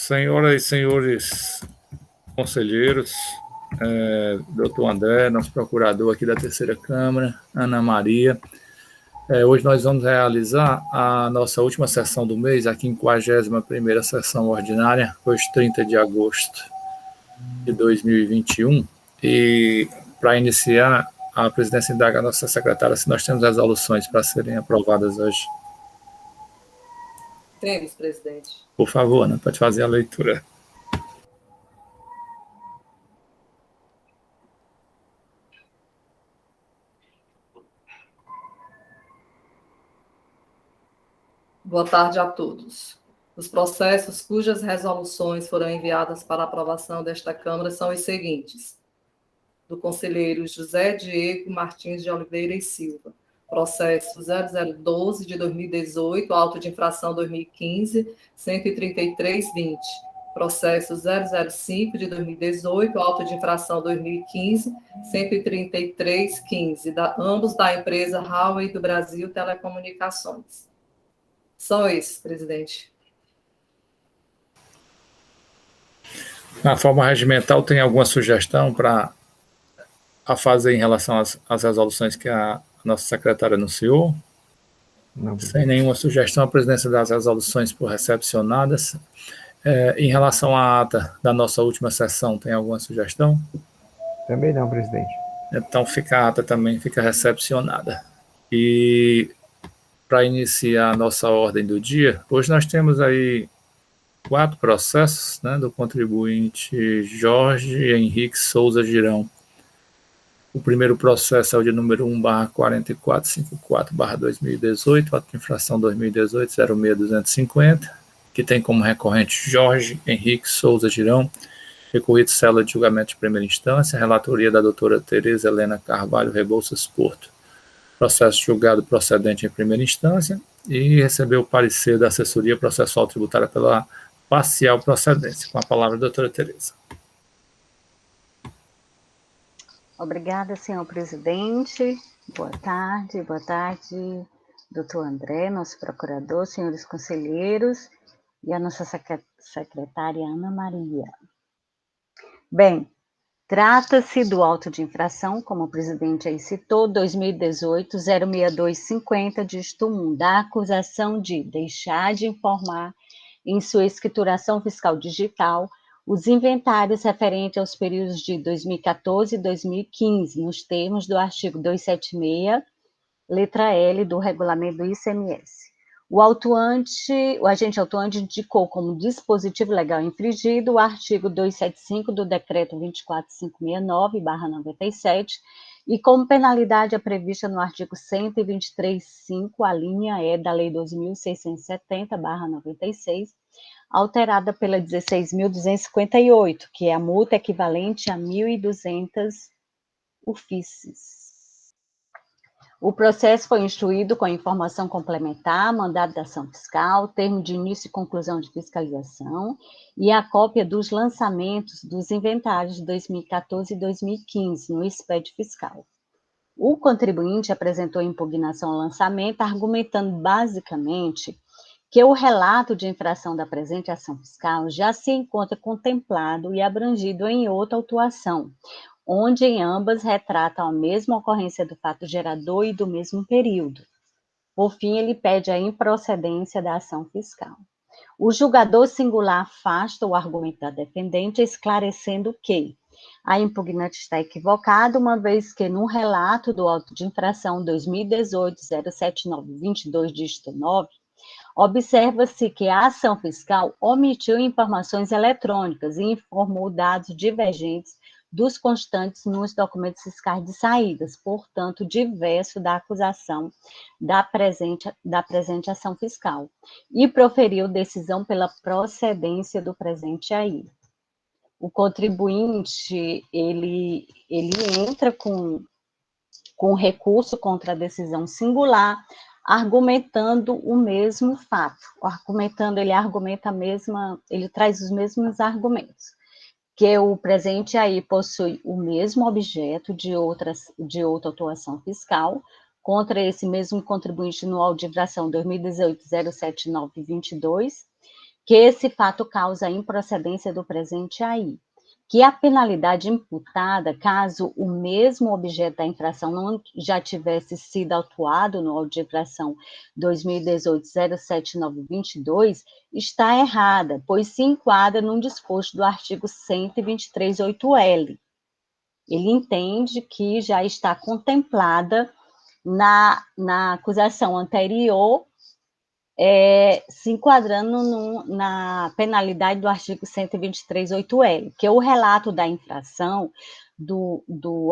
Senhoras e senhores conselheiros, doutor André, nosso procurador aqui da Terceira Câmara, Ana Maria, hoje nós vamos realizar a nossa última sessão do mês, a 51ª sessão ordinária, hoje 30 de agosto de 2021, e para iniciar, a presidência indaga a nossa secretária se nós temos resoluções para serem aprovadas hoje. Temos, presidente. Por favor, Ana, pode fazer a leitura. Boa tarde a todos. Os processos cujas resoluções foram enviadas para aprovação desta Câmara são os seguintes: do conselheiro José Diego Martins de Oliveira e Silva, processo 0012 de 2018, auto de infração 2015, 13320. Processo 005 de 2018, auto de infração 2015, 13315, ambos da empresa Huawei do Brasil Telecomunicações. São esses, presidente. Na forma regimental, tem alguma sugestão para fazer em relação às resoluções que a nossa secretária anunciou? Não. Sem nenhuma sugestão, a presidência das resoluções por recepcionadas. Em relação à ata da nossa última sessão, tem alguma sugestão? Também não, presidente. Então, a ata também fica recepcionada. E para iniciar a nossa ordem do dia, hoje nós temos aí 4 processos, né, do contribuinte Jorge Henrique Souza Girão. O primeiro processo é o de número 1/4454/2018, ato de infração 2018 06250, que tem como recorrente Jorge Henrique Souza Girão, recorrido célula de julgamento de primeira instância, relatoria da doutora Tereza Helena Carvalho Rebouças Porto. Processo julgado procedente em primeira instância e recebeu o parecer da assessoria processual tributária pela parcial procedência. Com a palavra a doutora Tereza. Obrigada, senhor presidente. Boa tarde, doutor André, nosso procurador, senhores conselheiros e a nossa secretária Ana Maria. Bem, trata-se do auto de infração, como o presidente aí citou, 2018-06250, dígito 1, da acusação de deixar de informar em sua escrituração fiscal digital os inventários referentes aos períodos de 2014 e 2015, nos termos do artigo 276, letra L do regulamento do ICMS. O agente autuante indicou como dispositivo legal infringido o artigo 275 do decreto 24569/97 e como penalidade é prevista no artigo 123.5, a linha E da Lei 2.670/96, alterada pela 16.258, que é a multa equivalente a 1.200 UFICs. O processo foi instruído com a informação complementar, mandado da ação fiscal, termo de início e conclusão de fiscalização e a cópia dos lançamentos dos inventários de 2014 e 2015 no expédio fiscal. O contribuinte apresentou impugnação ao lançamento, argumentando basicamente que o relato de infração da presente ação fiscal já se encontra contemplado e abrangido em outra autuação, onde em ambas retratam a mesma ocorrência do fato gerador e do mesmo período. Por fim, ele pede a improcedência da ação fiscal. O julgador singular afasta o argumento da defendente, esclarecendo que a impugnante está equivocada, uma vez que no relato do auto de infração 2018-07922, dígito 9, observa-se que a ação fiscal omitiu informações eletrônicas e informou dados divergentes dos constantes nos documentos fiscais de saídas, portanto, diverso da acusação da presente ação fiscal, e proferiu decisão pela procedência do presente aí. O contribuinte, ele entra com recurso contra a decisão singular, argumentando o mesmo fato, ele traz os mesmos argumentos, que o presente aí possui o mesmo objeto de outra autuação fiscal, contra esse mesmo contribuinte no auto de infração 2018-07922, que esse fato causa a improcedência do presente aí, que a penalidade imputada, caso o mesmo objeto da infração não já tivesse sido autuado no auto de infração 2018-07922, está errada, pois se enquadra num disposto do artigo 123.8L. Ele entende que já está contemplada na acusação anterior, se enquadrando na penalidade do artigo 123.8L, que é o relato da infração do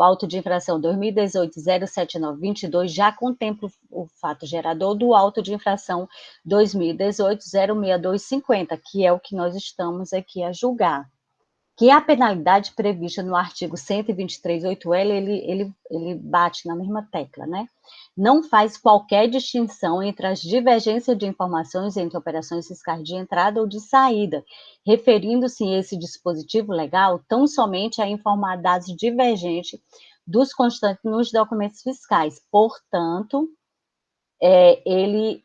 auto de infração 2018-07922 já contempla o fato gerador do auto de infração 2018-06250, que é o que nós estamos aqui a julgar. Que a penalidade prevista no artigo 123.8L, ele bate na mesma tecla, né? Não faz qualquer distinção entre as divergências de informações entre operações fiscais de entrada ou de saída, referindo-se esse dispositivo legal tão somente a informar dados divergentes dos constantes nos documentos fiscais. Portanto, ele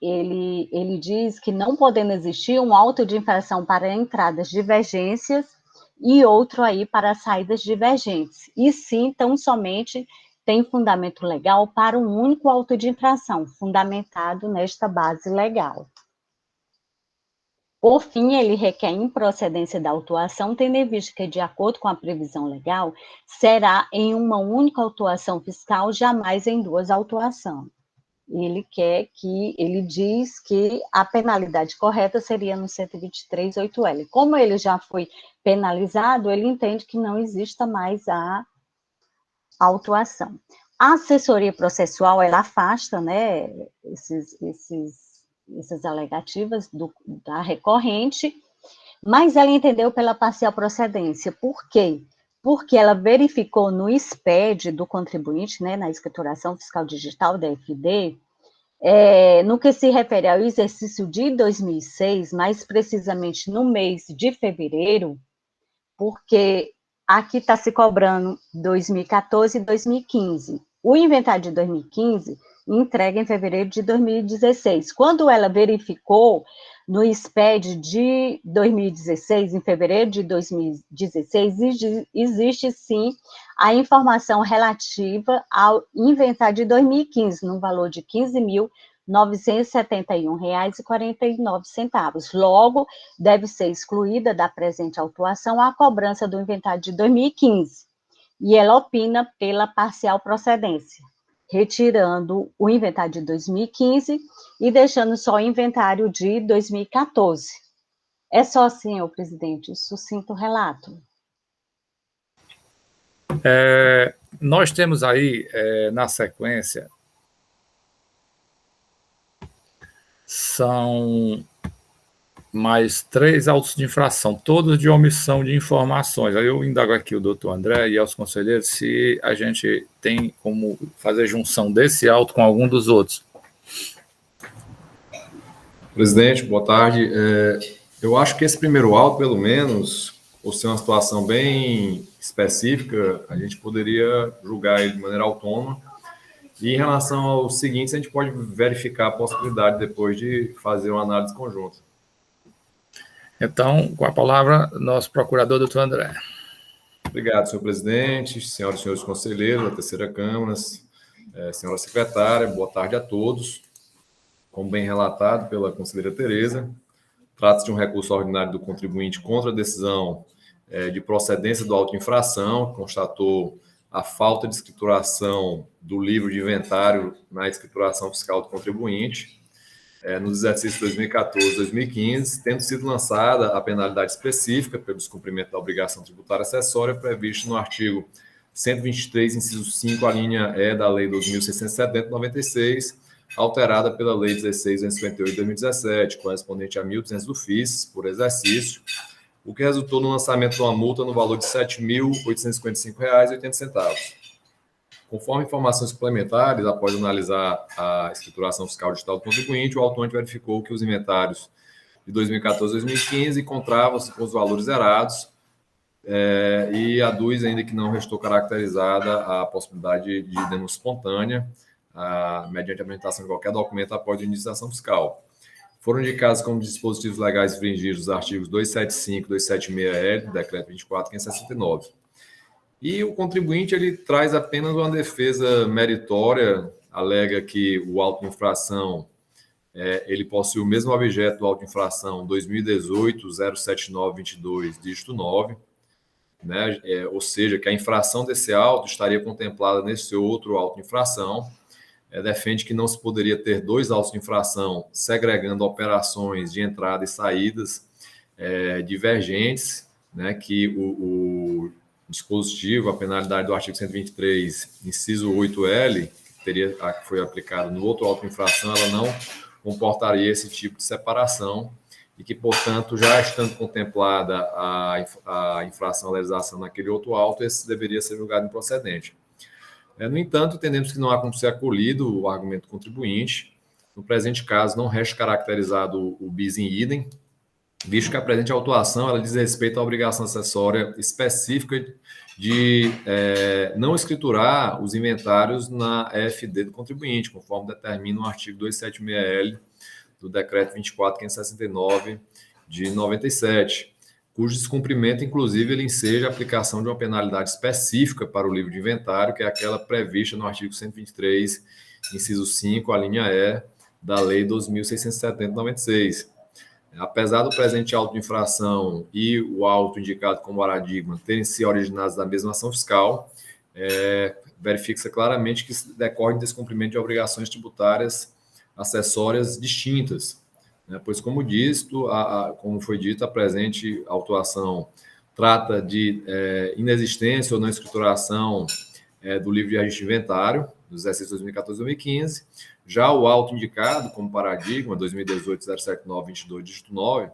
diz que não podendo existir um auto de infração para entradas divergências e outro aí para saídas divergentes, e sim, tão somente tem fundamento legal para um único auto de infração, fundamentado nesta base legal. Por fim, ele requer improcedência da autuação, tendo em vista que, de acordo com a previsão legal, será em uma única autuação fiscal, jamais em duas autuações. Ele diz que a penalidade correta seria no 123.8L. Como ele já foi penalizado, ele entende que não exista mais a autuação. A assessoria processual, ela afasta, né, essas alegativas da recorrente, mas ela entendeu pela parcial procedência. Por quê? Porque ela verificou no SPED do contribuinte, né, na escrituração fiscal digital da FD, no que se refere ao exercício de 2006, mais precisamente no mês de fevereiro, porque aqui está se cobrando 2014 e 2015. O inventário de 2015 entrega em fevereiro de 2016. Quando ela verificou no SPED de 2016, em fevereiro de 2016, existe sim a informação relativa ao inventário de 2015, no valor de R$ 15.971,49. Logo, deve ser excluída da presente autuação a cobrança do inventário de 2015. E ela opina pela parcial procedência, retirando o inventário de 2015 e deixando só o inventário de 2014. É só, senhor presidente, o sucinto relato. Nós temos aí, na sequência, são mais 3 autos de infração, todos de omissão de informações. Aí eu indago aqui o doutor André e aos conselheiros se a gente tem como fazer junção desse auto com algum dos outros. Presidente, boa tarde. Eu acho que esse primeiro auto, pelo menos, por ser uma situação bem específica, a gente poderia julgar ele de maneira autônoma. E em relação aos seguintes, a gente pode verificar a possibilidade depois de fazer uma análise conjunta. Então, com a palavra, nosso procurador, doutor André. Obrigado, senhor presidente, senhoras e senhores conselheiros da terceira Câmara, senhora secretária, boa tarde a todos. Como bem relatado pela conselheira Tereza, trata-se de um recurso ordinário do contribuinte contra a decisão de procedência do auto de infração, que constatou a falta de escrituração do livro de inventário na escrituração fiscal do contribuinte, nos exercícios 2014 e 2015, tendo sido lançada a penalidade específica pelo descumprimento da obrigação tributária acessória prevista no artigo 123, inciso 5, a linha E da Lei 2.670/96, alterada pela Lei 16.258 de 2017, correspondente a 1.200 do FIS, por exercício, o que resultou no lançamento de uma multa no valor de R$ 7.855,80. Conforme informações suplementares, após analisar a escrituração fiscal digital do contribuinte, o autuante verificou que os inventários de 2014 e 2015 encontravam-se com os valores zerados e aduz ainda que não restou caracterizada a possibilidade de denúncia espontânea, mediante a apresentação de qualquer documento após a início da ação fiscal. foram indicados como dispositivos legais infringidos os artigos 275 e 276-L do Decreto 24.569. E o contribuinte ele traz apenas uma defesa meritória, alega que o auto de infração ele possui o mesmo objeto do auto de infração 2018-07922, dígito 9, né? Ou seja, que a infração desse auto estaria contemplada nesse outro auto de infração. Defende que não se poderia ter dois autos de infração segregando operações de entrada e saídas divergentes, né? Que o dispositivo, a penalidade do artigo 123, inciso 8L, que foi aplicado no outro auto de infração, ela não comportaria esse tipo de separação e que, portanto, já estando contemplada a infração à legislação naquele outro auto, esse deveria ser julgado improcedente. No entanto, entendemos que não há como ser acolhido o argumento do contribuinte. No presente caso, não resta caracterizado o bis in idem, visto que a presente autuação ela diz respeito à obrigação acessória específica de não escriturar os inventários na EFD do contribuinte, conforme determina o artigo 276L do Decreto 24.569 de 97, cujo descumprimento, inclusive, ele enseja a aplicação de uma penalidade específica para o livro de inventário, que é aquela prevista no artigo 123, inciso 5, a linha E, da Lei 2.670/96. Apesar do presente auto de infração e o auto indicado como paradigma terem se originados da mesma ação fiscal, verifica-se claramente que decorre de descumprimento de obrigações tributárias acessórias distintas, né? Pois, como foi dito, a presente autuação trata de inexistência ou não escrituração do livro de registro de inventário, dos exercícios 2014 e 2015. Já o auto indicado como paradigma, 2018-07922, dígito 9,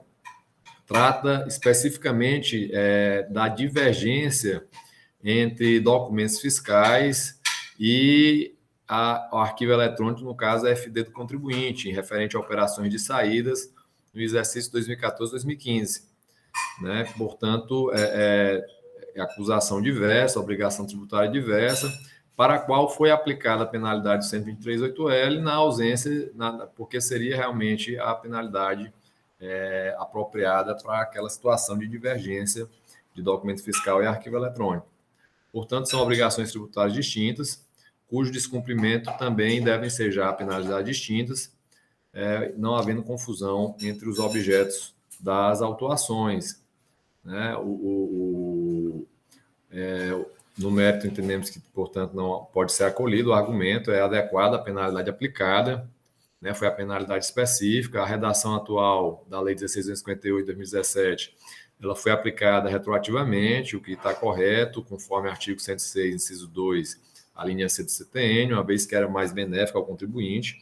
trata especificamente da divergência entre documentos fiscais e o arquivo eletrônico, no caso, a FD do contribuinte, em referente a operações de saídas no exercício 2014-2015. Né? Portanto, acusação diversa, obrigação tributária diversa, para a qual foi aplicada a penalidade 123.8L na ausência, porque seria realmente a penalidade apropriada para aquela situação de divergência de documento fiscal e arquivo eletrônico. Portanto, são obrigações tributárias distintas, cujo descumprimento também devem ser já penalidades distintas, não havendo confusão entre os objetos das autuações. Né? No mérito, entendemos que, portanto, não pode ser acolhido o argumento, é adequada a penalidade aplicada, né? Foi a penalidade específica, a redação atual da Lei 16.258 de 2017, ela foi aplicada retroativamente, o que está correto, conforme o artigo 106, inciso 2, a linha C do CTN, uma vez que era mais benéfica ao contribuinte,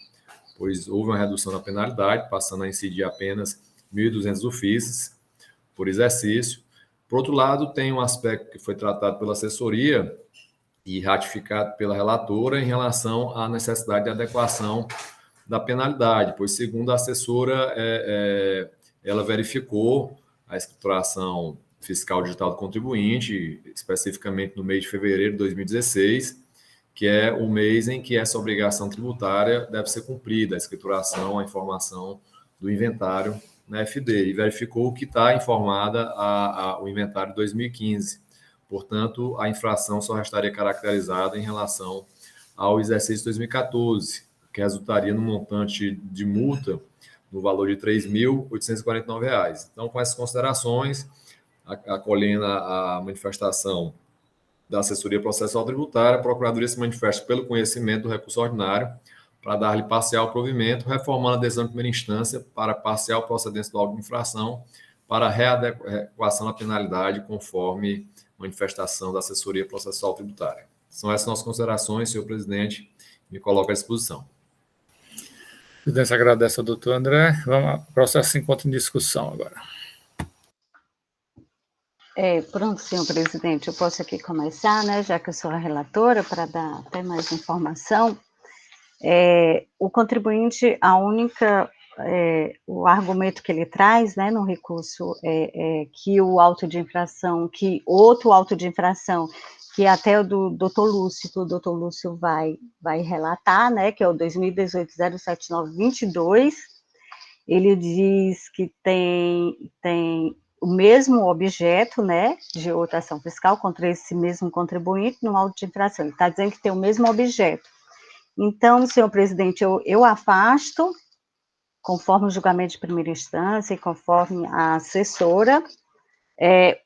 pois houve uma redução da penalidade, passando a incidir apenas 1.200 ofícios por exercício. Por outro lado, tem um aspecto que foi tratado pela assessoria e ratificado pela relatora em relação à necessidade de adequação da penalidade, pois, segundo a assessora, ela verificou a escrituração fiscal digital do contribuinte, especificamente no mês de fevereiro de 2016, que é o mês em que essa obrigação tributária deve ser cumprida, a escrituração, a informação do inventário na FD, e verificou que está informada o inventário de 2015. Portanto, a infração só estaria caracterizada em relação ao exercício 2014, que resultaria no montante de multa no valor de R$ 3.849. Então, com essas considerações, acolhendo a manifestação da assessoria processual tributária, a Procuradoria se manifesta pelo conhecimento do recurso ordinário para dar-lhe parcial provimento, reformando a decisão de primeira instância para parcial procedência do auto de infração para readequação da penalidade conforme manifestação da assessoria processual tributária. São essas nossas considerações, senhor presidente, me coloco à disposição. A presidência agradece ao doutor André. O processo se encontra em discussão agora. Pronto, senhor presidente, eu posso aqui começar, né, já que eu sou a relatora, para dar até mais informação. O contribuinte, o argumento que ele traz, né, no recurso que o auto de infração, que outro auto de infração, que até o do doutor Lúcio, que o doutor Lúcio vai relatar, né, que é o 2018-07922, ele diz que tem o mesmo objeto, né, de outra ação fiscal contra esse mesmo contribuinte no auto de infração. Ele está dizendo que tem o mesmo objeto. Então, senhor presidente, eu afasto, conforme o julgamento de primeira instância e conforme a assessora.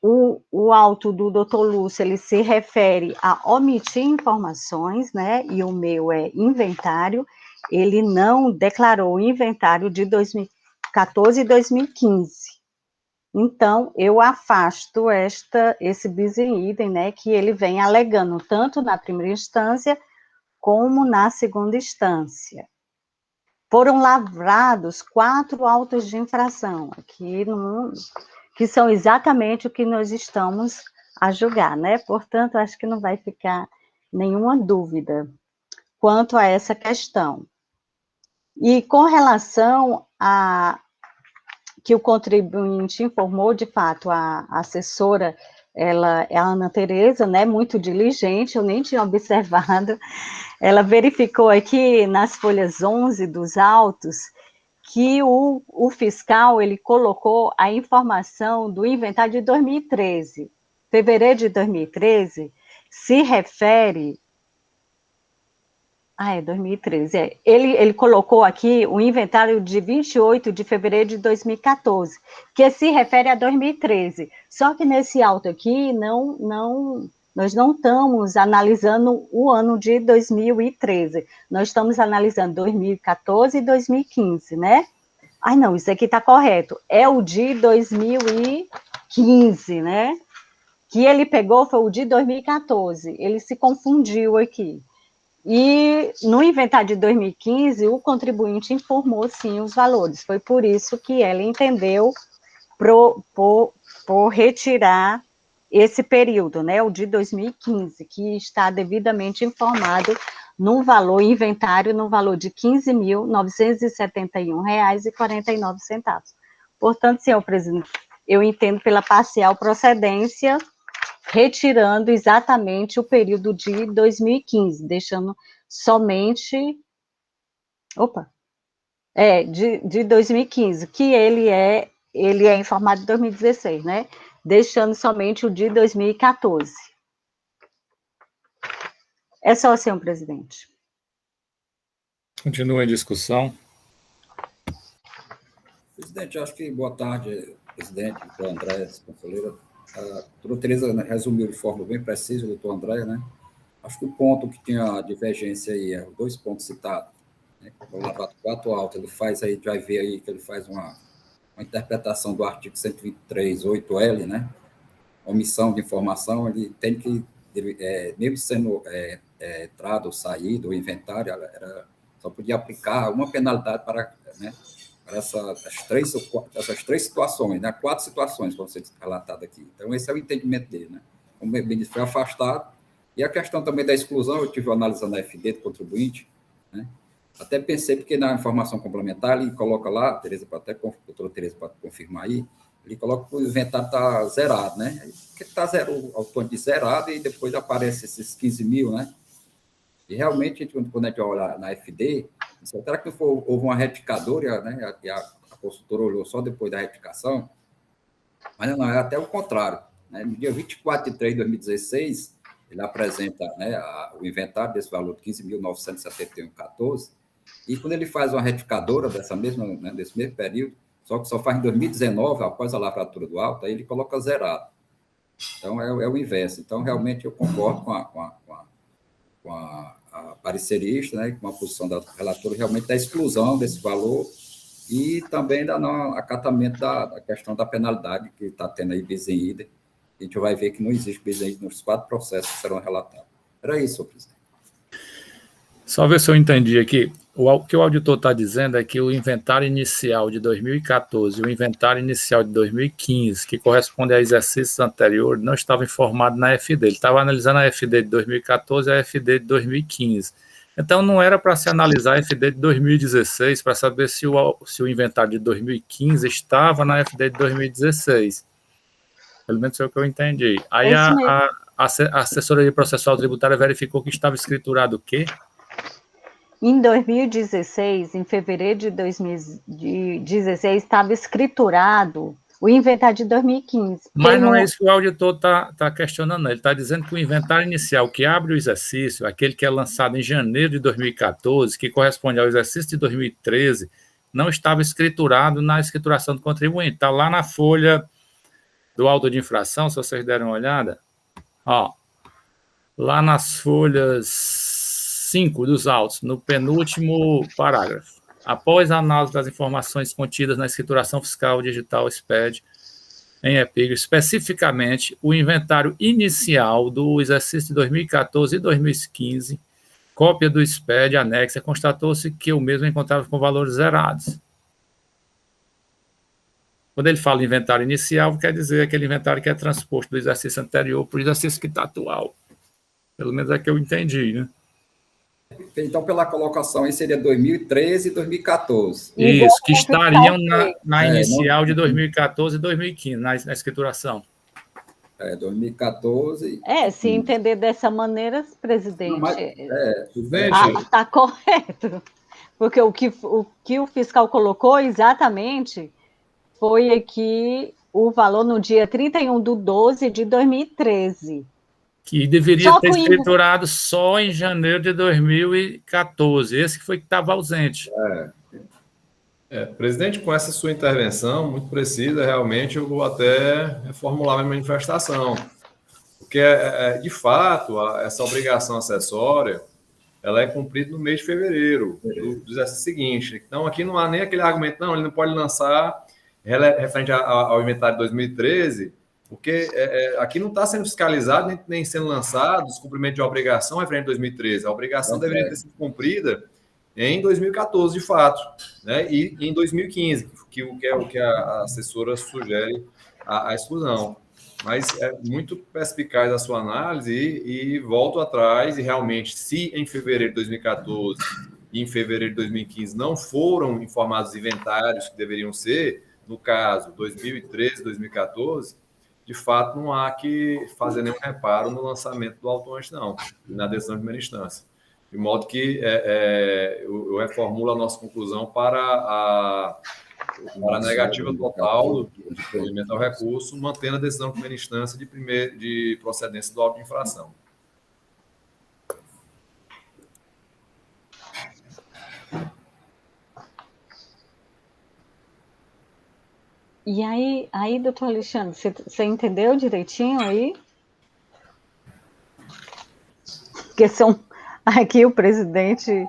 O auto do doutor Lúcio, ele se refere a omitir informações, né, e o meu é inventário. Ele não declarou o inventário de 2014 e 2015. Então, eu afasto esse bis in idem, né, que ele vem alegando tanto na primeira instância como na segunda instância. Foram lavrados 4 autos de infração, que são exatamente o que nós estamos a julgar, né? Portanto, acho que não vai ficar nenhuma dúvida quanto a essa questão. E com relação a que o contribuinte informou, de fato, a assessora, ela é a Ana Tereza, né, muito diligente, eu nem tinha observado, ela verificou aqui nas folhas 11 dos autos, que o fiscal, ele colocou a informação do inventário de 2013, fevereiro de 2013, se refere... 2013, Ele colocou aqui o inventário de 28 de fevereiro de 2014, que se refere a 2013. Só que nesse auto aqui, nós não estamos analisando o ano de 2013. Nós estamos analisando 2014 e 2015, né? Não, isso aqui está correto. É o de 2015, né? Que ele pegou foi o de 2014. Ele se confundiu aqui. E no inventário de 2015, o contribuinte informou, sim, os valores. Foi por isso que ela entendeu por retirar esse período, né, o de 2015, que está devidamente informado no valor inventário, no valor de R$ 15.971,49. Portanto, senhor presidente, eu entendo pela parcial procedência, retirando exatamente o período de 2015, deixando somente... de 2015, que ele é informado de 2016, né? Deixando somente o de 2014. É só, senhor presidente. Continua a discussão. Presidente, acho que boa tarde, presidente, doutor André, conselheira. A doutora Tereza resumiu de forma bem precisa, doutor André, né? Acho que o ponto que tinha divergência aí é os 2 pontos citados, né? O lavado 4 alto, ele faz aí, vai ver aí que ele faz uma interpretação do artigo 123, 8L, né? Omissão de informação, ele tem que, mesmo sendo entrado ou saído, o inventário, só podia aplicar uma penalidade para, né, para essas três situações, né? 4 situações vão ser relatadas aqui. Então, esse é o entendimento dele, né? O benefício foi afastado. E a questão também da exclusão, eu estive analisando a FD do contribuinte, né? Até pensei, porque na informação complementar, ele coloca lá, a doutora Tereza pode confirmar aí, ele coloca que o inventário está zerado, né? Porque está o ponto de zerado e depois aparece esses 15 mil, né? E realmente, quando a gente olha na FD, será que houve uma retificadora, né? E a consultora olhou só depois da retificação? Mas não, é até o contrário, né? No dia 24 de 3 de 2016, ele apresenta, né, o inventário desse valor de 15.971,14, e quando ele faz uma retificadora desse mesmo período, só que só faz em 2019, após a lavratura do auto, aí ele coloca zerado. Então, é o inverso. Então, realmente, eu concordo com a parecerista, né, com a posição da relatora, realmente da exclusão desse valor e também da não acatamento da questão da penalidade que está tendo aí bis in idem. A gente vai ver que não existe bis in idem nos 4 processos que serão relatados. Era isso, presidente. Só ver se eu entendi aqui. O que o auditor está dizendo é que o inventário inicial de 2014 e o inventário inicial de 2015, que corresponde a exercícios anteriores, não estava informado na FD. Ele estava analisando a FD de 2014 e a FD de 2015. Então, não era para se analisar a FD de 2016 para saber se o inventário de 2015 estava na FD de 2016. Pelo menos é o que eu entendi. Aí a assessoria processual tributária verificou que estava escriturado o quê? Em 2016, em fevereiro de 2016, estava escriturado o inventário de 2015. Mas não é isso que o auditor está questionando, não. Ele está dizendo que o inventário inicial que abre o exercício, aquele que é lançado em janeiro de 2014, que corresponde ao exercício de 2013, não estava escriturado na escrituração do contribuinte. Está lá na folha do auto de infração, se vocês derem uma olhada. Ó, lá nas folhas 5 dos autos, no penúltimo parágrafo. Após a análise das informações contidas na escrituração fiscal digital SPED, em epígrafe, especificamente o inventário inicial do exercício de 2014 e 2015, cópia do SPED anexa, constatou-se que o mesmo encontrava com valores zerados. Quando ele fala inventário inicial, quer dizer aquele inventário que é transposto do exercício anterior para o exercício que está atual. Pelo menos é que eu entendi, né? Então, pela colocação aí, seria 2013 e 2014. Isso, que estariam na inicial não, de 2014 e 2015, na escrituração. 2014. Se entender dessa maneira, presidente, está correto. Porque o que o fiscal colocou exatamente foi aqui o valor no dia 31/12 de 2013. Que deveria ter escriturado só em janeiro de 2014. Esse que foi que estava ausente. Presidente, com essa sua intervenção muito precisa, realmente eu vou até reformular minha manifestação. Porque, de fato, essa obrigação acessória ela é cumprida no mês de fevereiro do exercício seguinte. Então, aqui não há nem aquele argumento, não, ele não pode lançar referente ao inventário de 2013, porque aqui não está sendo fiscalizado nem sendo lançado os cumprimentos de obrigação referente a 2013. A obrigação deveria ter sido cumprida em 2014, de fato, né? E em 2015, que é o que a assessora sugere a exclusão. Mas é muito perspicaz a sua análise e volto atrás, e realmente, se em fevereiro de 2014 e em fevereiro de 2015 não foram informados os inventários que deveriam ser, no caso, 2013, 2014, de fato não há que fazer nenhum reparo no lançamento do auto antes, não, na decisão de primeira instância. De modo que eu reformulo a nossa conclusão para a negativa total do provimento ao recurso, mantendo a decisão de primeira instância de procedência do auto de infração. E aí, doutor Alexandre, você entendeu direitinho aí? Porque aqui o presidente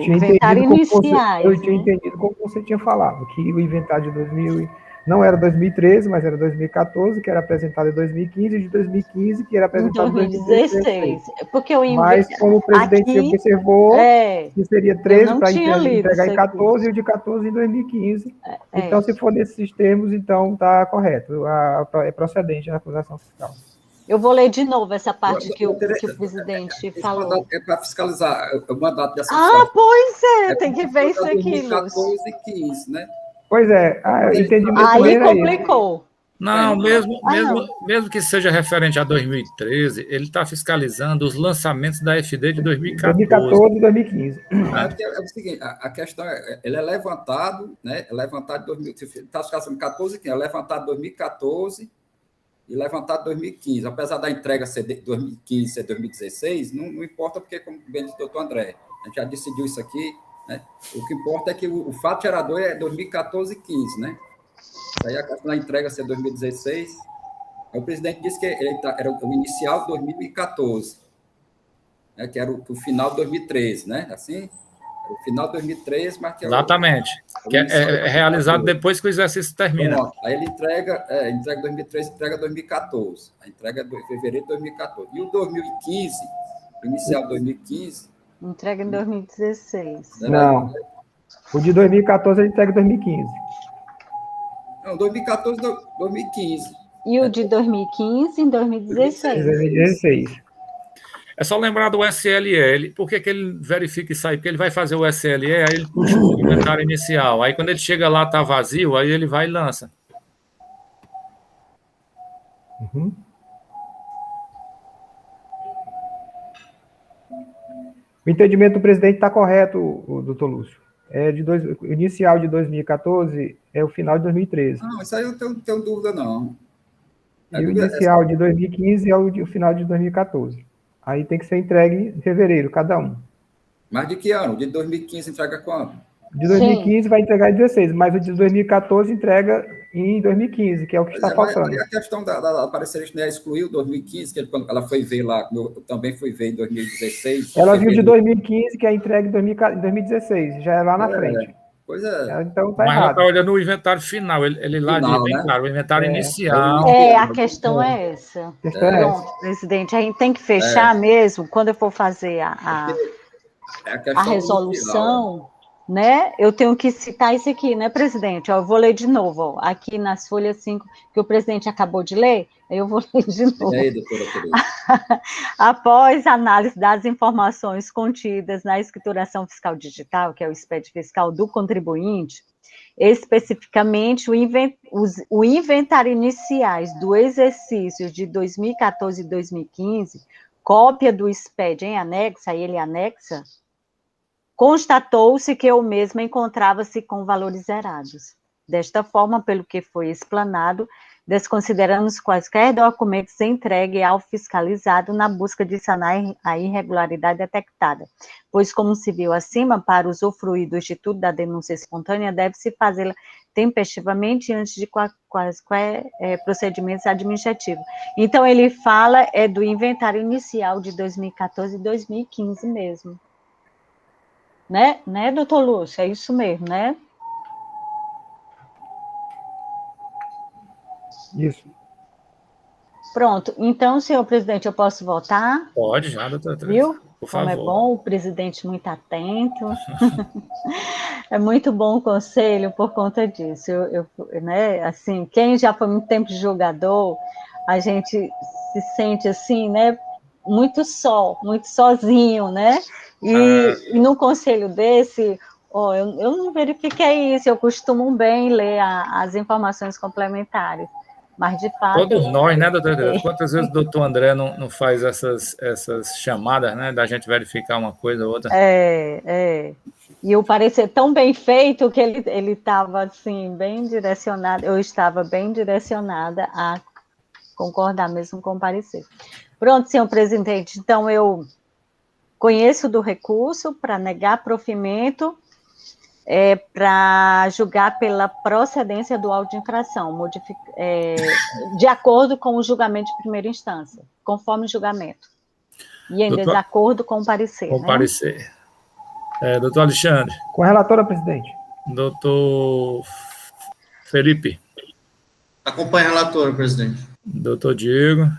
inventário iniciais. Eu tinha entendido como você tinha falado, que o inventário de 2000 não era 2013, mas era 2014, que era apresentado em 2015, e de 2015, que era apresentado em 2016. Porque mas, como o presidente aqui, observou, que seria 13 para entregar em 14 e o de 14 em 2015. Então, se for nesses termos, então está correto. É procedente a acusação fiscal. Eu vou ler de novo essa parte que o presidente falou. É para fiscalizar o mandato dessa pois tem que ver isso aqui, Lúcio. 2014 e 15, né? Pois o entendimento aí complicou. Não, mesmo que seja referente a 2013, ele está fiscalizando os lançamentos da FD de 2014. 2014 e 2015. É o seguinte, a questão ele é levantado, né? É levantado em 2015, está fiscalizando 14 e 15, é levantado em 2014 e levantado em 2015. Apesar da entrega ser de 2015 ser 2016, não importa, porque, como bem disse o doutor André, a gente já decidiu isso aqui, né? O que importa é que o fato gerador é 2014 e 15, né? Aí a questão da entrega ser 2016. Aí o presidente disse que era o inicial de 2014, né? Que era o final de 2013, né? Assim, era o final de 2013, mas que é exatamente. Que é realizado depois que o exercício termina. Pronto. Aí ele entrega 2013, entrega 2014. A entrega é de fevereiro de 2014. E o 2015, o inicial de 2015... Entrega em 2016. Não. O de 2014 ele entrega em 2015. Não, 2014, 2015. E o de 2015 em 2016. 2016. É só lembrar do SLE. Por que ele verifica isso aí? Porque ele vai fazer o SLE, aí ele puxa o inventário inicial. Aí quando ele chega lá, está vazio, aí ele vai e lança. O entendimento do presidente está correto, o doutor Lúcio. O inicial de 2014 é o final de 2013. Não, isso aí eu não tenho dúvida, não. E o inicial de 2015 é o final de 2014. Aí tem que ser entregue em fevereiro, cada um. Mas de que ano? De 2015 entrega quando? De 2015 Sim. Vai entregar em 16, mas o de 2014 entrega em 2015, que é o que está faltando. Aí a questão da parecerista, né, excluiu 2015, que quando ela foi ver lá, eu também fui ver em 2016. Ela viu de 2015, que é entregue em 2016, já é lá na frente. Pois é. Então tá Mas errado. ela está olhando o inventário final, ele lá diz bem claro, o inventário inicial. A questão é essa. Pronto, presidente, a gente tem que fechar mesmo, quando eu for fazer a resolução, né? Eu tenho que citar isso aqui, né, presidente? Eu vou ler de novo, ó, aqui nas folhas 5, que o presidente acabou de ler, eu vou ler de novo. E aí, doutora Tereza? Após análise das informações contidas na escrituração fiscal digital, que é o SPED fiscal do contribuinte, especificamente o inventário iniciais do exercício de 2014 e 2015, cópia do SPED em anexo, aí ele anexa, constatou-se que o mesmo encontrava-se com valores zerados. Desta forma, pelo que foi explanado, desconsideramos quaisquer documentos entregues ao fiscalizado na busca de sanar a irregularidade detectada, pois, como se viu acima, para usufruir do Instituto da Denúncia Espontânea, deve-se fazê-la tempestivamente antes de quaisquer procedimentos administrativos. Então, ele fala do inventário inicial de 2014 e 2015 mesmo. Né, doutor Lúcio? É isso mesmo, né? Isso. Pronto. Então, senhor presidente, eu posso votar? Pode já, doutora Tereza. Viu? Por Como favor. é bom, o presidente muito atento. É muito bom o conselho por conta disso. Né, assim, quem já foi muito tempo de jogador, a gente se sente assim, né? Muito sozinho, né? E num conselho desse, eu não verifiquei isso, eu costumo bem ler as informações complementares, mas de fato... Todos nós, né, doutora? Quantas vezes o doutor André não faz essas chamadas, né, da gente verificar uma coisa ou outra? E o parecer tão bem feito que ele estava, assim, bem direcionado, eu estava bem direcionada a concordar mesmo com o parecer. Pronto, senhor presidente, então eu conheço do recurso para negar provimento, para julgar pela procedência do auto de infração, de acordo com o julgamento de primeira instância, conforme o julgamento. E em desacordo com o parecer. Com o parecer. Doutor Alexandre. Com a relatora, presidente. Doutor Felipe. Acompanha a relatora, presidente. Doutor Diego.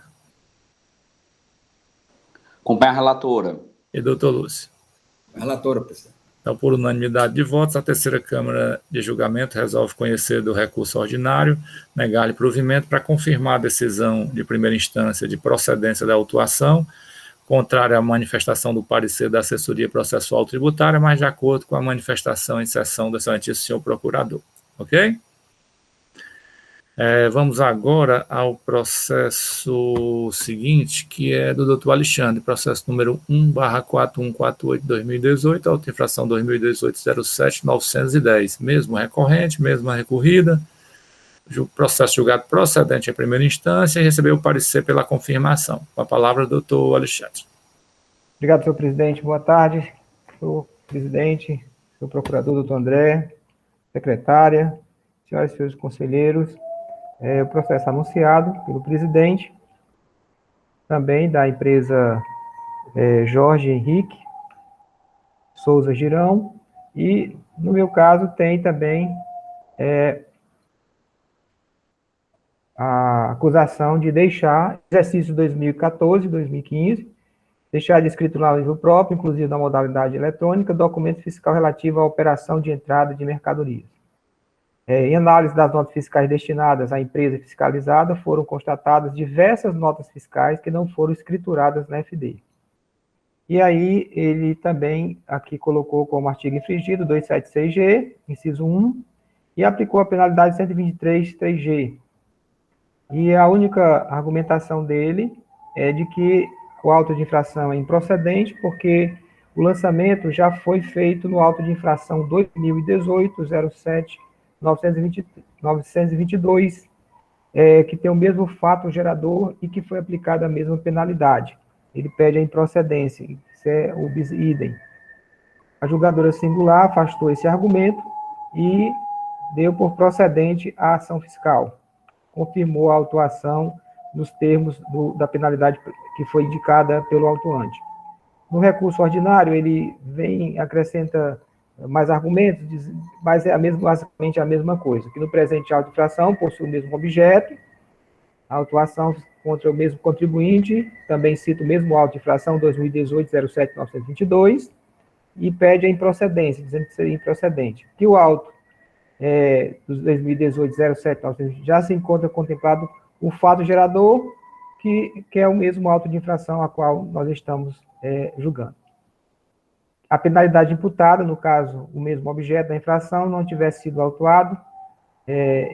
Acompanha a relatora. E doutor Lúcio. A relatora, presidente. Então, por unanimidade de votos, a terceira Câmara de Julgamento resolve conhecer do recurso ordinário, negar-lhe provimento para confirmar a decisão de primeira instância de procedência da autuação, contrária à manifestação do parecer da assessoria processual tributária, mas de acordo com a manifestação em sessão do excelentíssimo senhor procurador. Ok? Vamos agora ao processo seguinte, que é do doutor Alexandre, processo número 1/4148/2018, auto-infração 2018-07-910, mesmo recorrente, mesma recorrida, processo julgado procedente em primeira instância e recebeu o parecer pela confirmação. Com a palavra, doutor Alexandre. Obrigado, senhor presidente. Boa tarde, senhor presidente, senhor procurador, doutor André, secretária, senhoras e senhores conselheiros. O processo anunciado pelo presidente, também da empresa Jorge Henrique Souza Girão, e, no meu caso, tem também a acusação de deixar, exercício 2014 e 2015, deixar de escriturar no livro próprio, inclusive na modalidade eletrônica, documento fiscal relativo à operação de entrada de mercadorias. Em análise das notas fiscais destinadas à empresa fiscalizada, foram constatadas diversas notas fiscais que não foram escrituradas na FD. E aí, ele também aqui colocou como artigo infringido 276G, inciso 1, e aplicou a penalidade 123.3G. E a única argumentação dele é de que o auto de infração é improcedente, porque O lançamento já foi feito no auto de infração 2018-07-922, que tem o mesmo fato gerador e que foi aplicada a mesma penalidade. Ele pede a improcedência, isso é o bis idem. A julgadora singular afastou esse argumento e deu por procedente a ação fiscal. Confirmou a autuação nos termos da penalidade que foi indicada pelo autuante. No recurso ordinário, ele acrescenta mais argumentos, mas é basicamente a mesma coisa, que no presente auto de infração possui o mesmo objeto, a autuação contra o mesmo contribuinte, também cita o mesmo auto de infração 2018-07-922, e pede a improcedência, dizendo que seria improcedente. Que o auto dos 2018-07-922 já se encontra contemplado o fato gerador, que é o mesmo auto de infração a qual nós estamos julgando. A penalidade imputada, no caso, o mesmo objeto da infração, não tivesse sido autuado,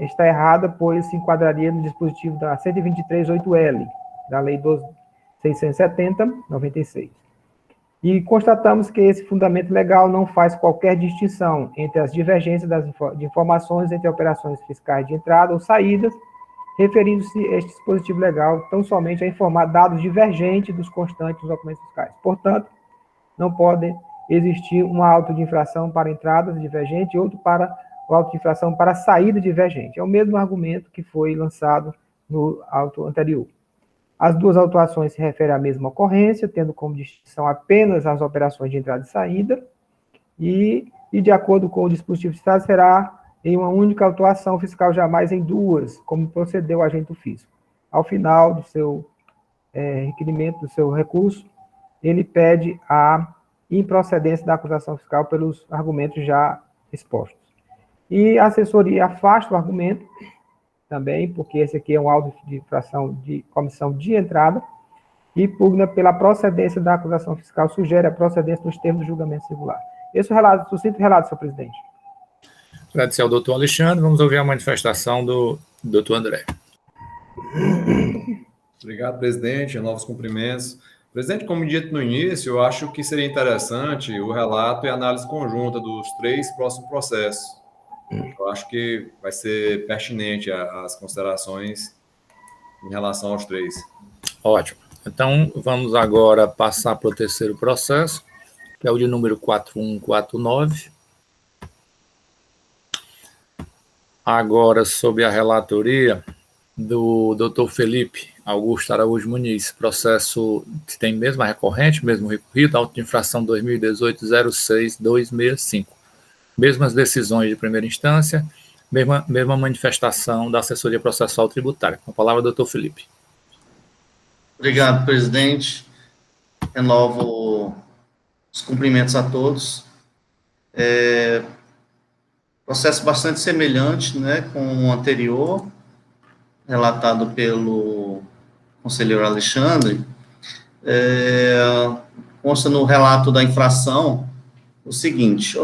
está errada, pois se enquadraria no dispositivo da 123.8L, da Lei 12.670/96. E constatamos que esse fundamento legal não faz qualquer distinção entre as divergências de informações entre operações fiscais de entrada ou saídas, referindo-se este dispositivo legal tão somente a informar dados divergentes dos constantes dos documentos fiscais. Portanto, não pode existir um auto de infração para entradas divergente e outro para o auto de infração para saída divergente. É o mesmo argumento que foi lançado no auto anterior. As duas autuações se referem à mesma ocorrência, tendo como distinção apenas as operações de entrada e saída, e de acordo com o dispositivo fiscal, será em uma única autuação fiscal, jamais em duas, como procedeu o agente do fisco. Ao final do seu requerimento, do seu recurso, ele pede a improcedência da acusação fiscal pelos argumentos já expostos. E a assessoria afasta o argumento, também, porque esse aqui é um auto de infração de comissão de entrada, e pugna pela procedência da acusação fiscal, sugere a procedência nos termos do julgamento singular. Esse é o relato, sucinto relato, senhor presidente. Agradecer ao doutor Alexandre. Vamos ouvir a manifestação do doutor André. Obrigado, presidente. Novos cumprimentos. Presidente, como dito no início, eu acho que seria interessante o relato e a análise conjunta dos 3 próximos processos. Eu acho que vai ser pertinente as considerações em relação aos 3. Ótimo. Então, vamos agora passar para o terceiro processo, que é o de número 4149. Agora, sob a relatoria do doutor Felipe Augusto Araújo Muniz, processo que tem mesma recorrente, mesmo recorrido, auto de infração 2018-06265. Mesmas decisões de primeira instância, mesma manifestação da assessoria processual tributária. Com a palavra, doutor Felipe. Obrigado, presidente. Renovo os cumprimentos a todos. Processo bastante semelhante, né, com o anterior, relatado pelo conselheiro Alexandre. Consta no relato da infração o seguinte: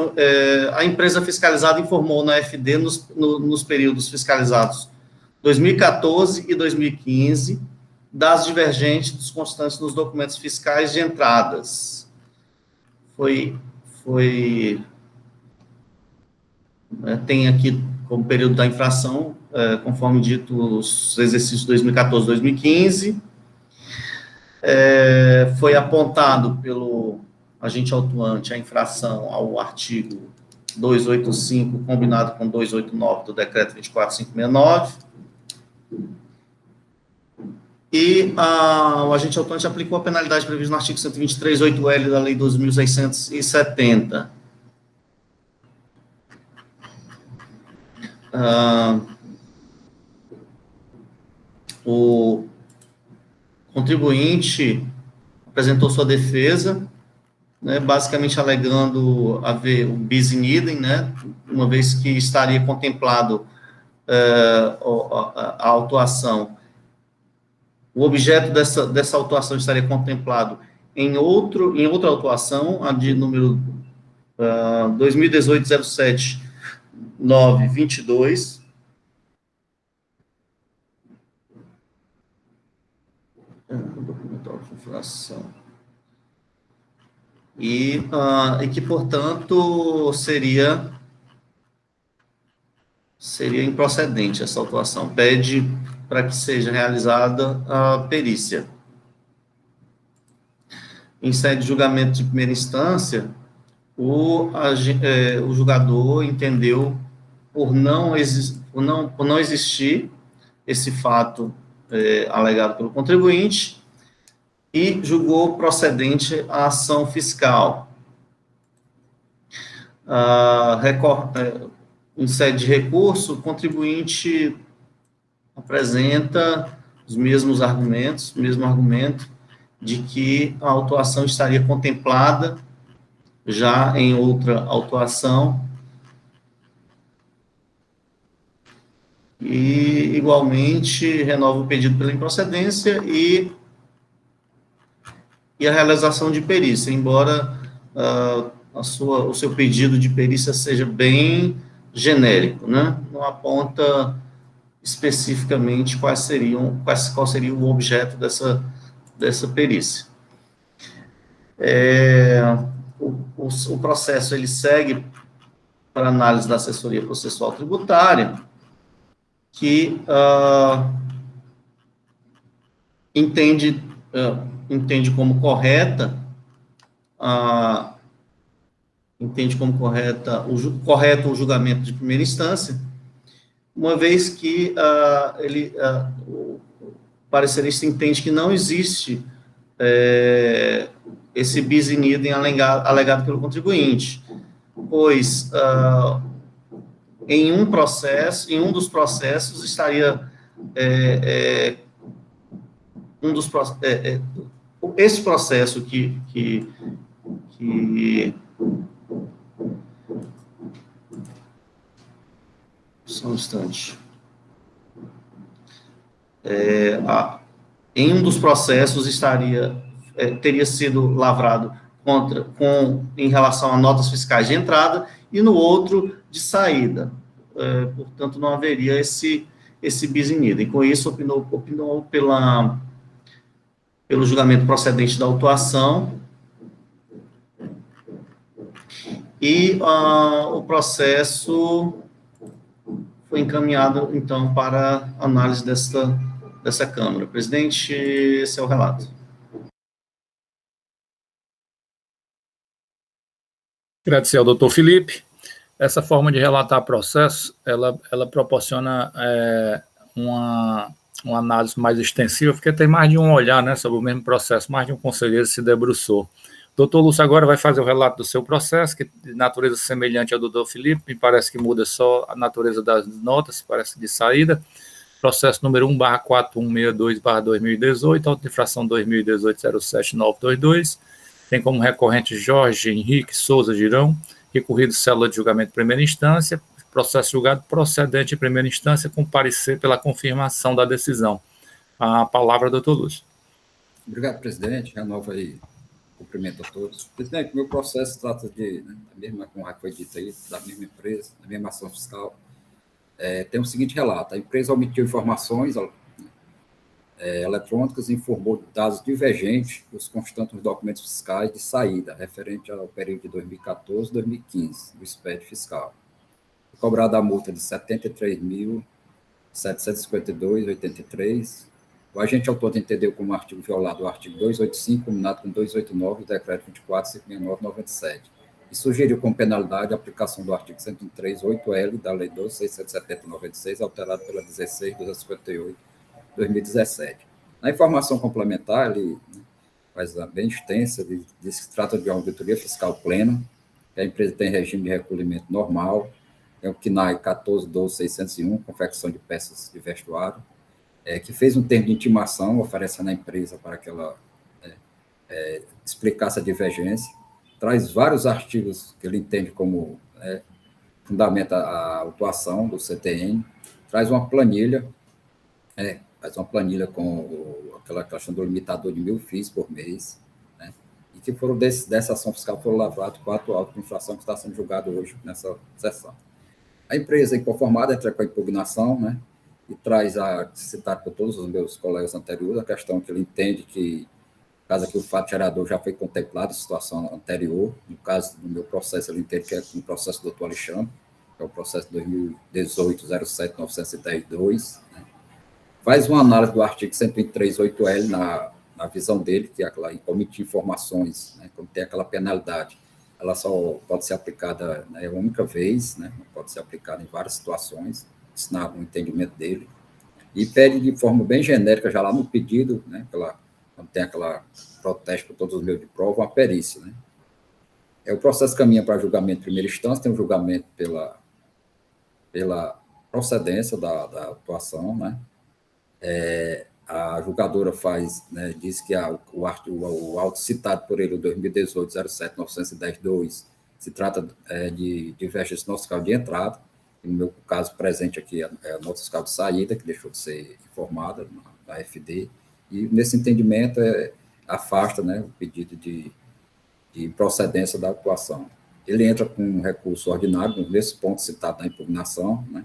a empresa fiscalizada informou na FD nos períodos fiscalizados 2014 e 2015 das divergentes dos constantes nos documentos fiscais de entradas. Tem aqui como período da infração, conforme dito, os exercícios 2014 e 2015. Foi apontado pelo agente autuante a infração ao artigo 285, combinado com 289 do decreto 24569, e o agente autuante aplicou a penalidade prevista no artigo 123.8L da Lei 12.670. O contribuinte apresentou sua defesa, né, basicamente alegando haver um bis in idem, né, uma vez que estaria contemplado a autuação. O objeto dessa autuação estaria contemplado em outra autuação, a de número 2018-07-922, documental de infração. e que, portanto, seria improcedente essa autuação. Pede para que seja realizada a perícia. Em sede de julgamento de primeira instância, o julgador entendeu por não existir esse fato alegado pelo contribuinte e julgou procedente a ação fiscal. Em sede de recurso, o contribuinte apresenta os mesmos argumentos, o mesmo argumento de que a autuação estaria contemplada já em outra autuação e, igualmente, renova o pedido pela improcedência e a realização de perícia, embora o seu pedido de perícia seja bem genérico, né? Não aponta especificamente qual seria o objeto dessa perícia. O processo ele segue para análise da assessoria processual tributária, que entende como correto o julgamento de primeira instância, uma vez que o parecerista entende que não existe esse bis in idem alegado pelo contribuinte, pois em um dos processos estaria esse processo que só um instante. Em um dos processos teria sido lavrado em relação a notas fiscais de entrada e no outro de saída. Portanto, não haveria esse bis in idem. Com isso, opinou pelo julgamento procedente da autuação e o processo foi encaminhado, então, para análise dessa Câmara. Presidente, esse é o relato. Agradecer ao doutor Felipe. Essa forma de relatar processo, ela proporciona uma análise mais extensiva, porque tem mais de um olhar, né, sobre o mesmo processo, mais de um conselheiro se debruçou. Doutor Lúcio agora vai fazer o relato do seu processo, que de natureza semelhante ao do doutor Felipe, me parece que muda só a natureza das notas, parece de saída. Processo número 1/4162/2018, auto de infração 2018-07922, tem como recorrente Jorge Henrique Souza Girão, recorrido célula de julgamento de primeira instância, processo julgado procedente em primeira instância, com parecer pela confirmação da decisão. A palavra, doutor Lúcio. Obrigado, presidente. Renovo aí. Cumprimento a todos. Presidente, meu processo trata de, mesma, como foi dito aí, da mesma empresa, da mesma ação fiscal. Tem o seguinte relato: a empresa omitiu informações eletrônicas e informou dados divergentes dos constantes nos documentos fiscais de saída, referente ao período de 2014 e 2015, do SPED fiscal. Foi cobrada a multa de R$ 73.752,83. O agente autor entendeu como artigo violado o artigo 285, combinado com 289 do decreto 24.569/97, e sugeriu como penalidade a aplicação do artigo 103.8L da Lei 12.670/96, alterado pela 16.258/2017. Na informação complementar, ele faz bem extensa, diz que se trata de uma auditoria fiscal plena, que a empresa tem regime de recolhimento normal, é o CNAE 14.12.601, confecção de peças de vestuário, que fez um termo de intimação, oferecendo à empresa para que ela explicasse a divergência, traz vários artigos que ele entende como fundamenta a autuação do CTN, traz uma planilha, com aquela questão do limitador de 1.000 FIIs por mês, né, e que foram dessa ação fiscal foram lavrados 4 autos de infração que está sendo julgado hoje nessa sessão. A empresa inconformada entra com a impugnação, né, e traz citado por todos os meus colegas anteriores, a questão que ele entende que caso aqui, o fato gerador já foi contemplado, situação anterior. No caso do meu processo ali inteiro, que é o processo do Dr. Alexandre, que é o processo 2018-07-910-2, né? Faz uma análise do artigo 123.8L na visão dele, que é aquela omitir informações, né, quando tem aquela penalidade, ela só pode ser aplicada, né, uma única vez, né, não pode ser aplicada em várias situações, isso no entendimento dele, e pede de forma bem genérica, já lá no pedido, né, quando tem aquela protesto por todos os meios de prova, uma perícia, né. O processo caminha para julgamento em primeira instância, tem um julgamento pela procedência da atuação, né. A julgadora né, diz que o auto citado por ele, o 2018-07-910-2, se trata de divergência no fiscal de entrada, e no meu caso presente aqui é a nota fiscal de saída, que deixou de ser informada na FD, e nesse entendimento afasta, né, o pedido de procedência da atuação. Ele entra com um recurso ordinário, nesse ponto citado na impugnação, né.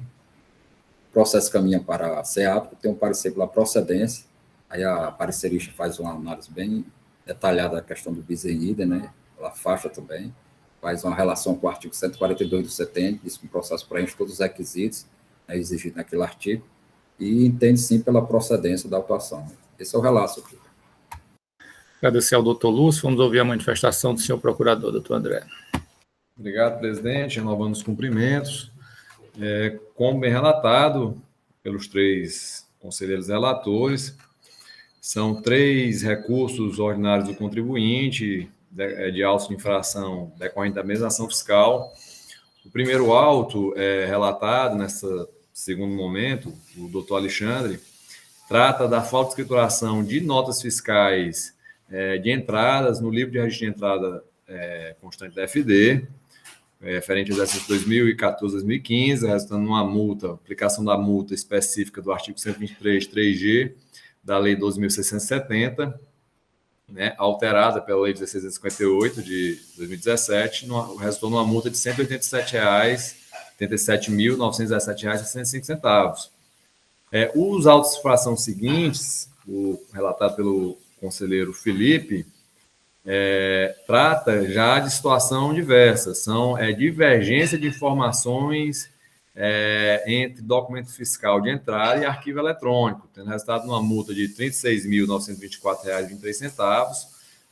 O processo caminha para a CEAP, tem um parecer pela procedência, aí a parecerista faz uma análise bem detalhada da questão do bis in idem, né? Ela afasta também, faz uma relação com o artigo 142 do CETEN, diz que o processo preenche todos os requisitos, né, exigidos naquele artigo, e entende sim pela procedência da atuação. Esse é o relato aqui. Agradecer ao doutor Lúcio, vamos ouvir a manifestação do senhor procurador, doutor André. Obrigado, presidente, renovando os cumprimentos. Como bem relatado pelos 3 conselheiros relatores, são 3 recursos ordinários do contribuinte de auto de infração decorrente da mesma ação fiscal. O primeiro auto relatado nesse segundo momento, o doutor Alexandre, trata da falta de escrituração de notas fiscais de entradas no livro de registro de entrada constante da FD, referente ao exercício 2014-2015, resultando numa multa, aplicação da multa específica do artigo 123, 3G, da Lei 12.670, né, alterada pela Lei 1658 de 2017, resultou numa multa de R$ 187.917,65. Os autos de infração seguintes, o relatado pelo conselheiro Felipe, trata já de situação diversa, são divergência de informações entre documento fiscal de entrada e arquivo eletrônico, tendo resultado numa multa de R$ 36.924,23,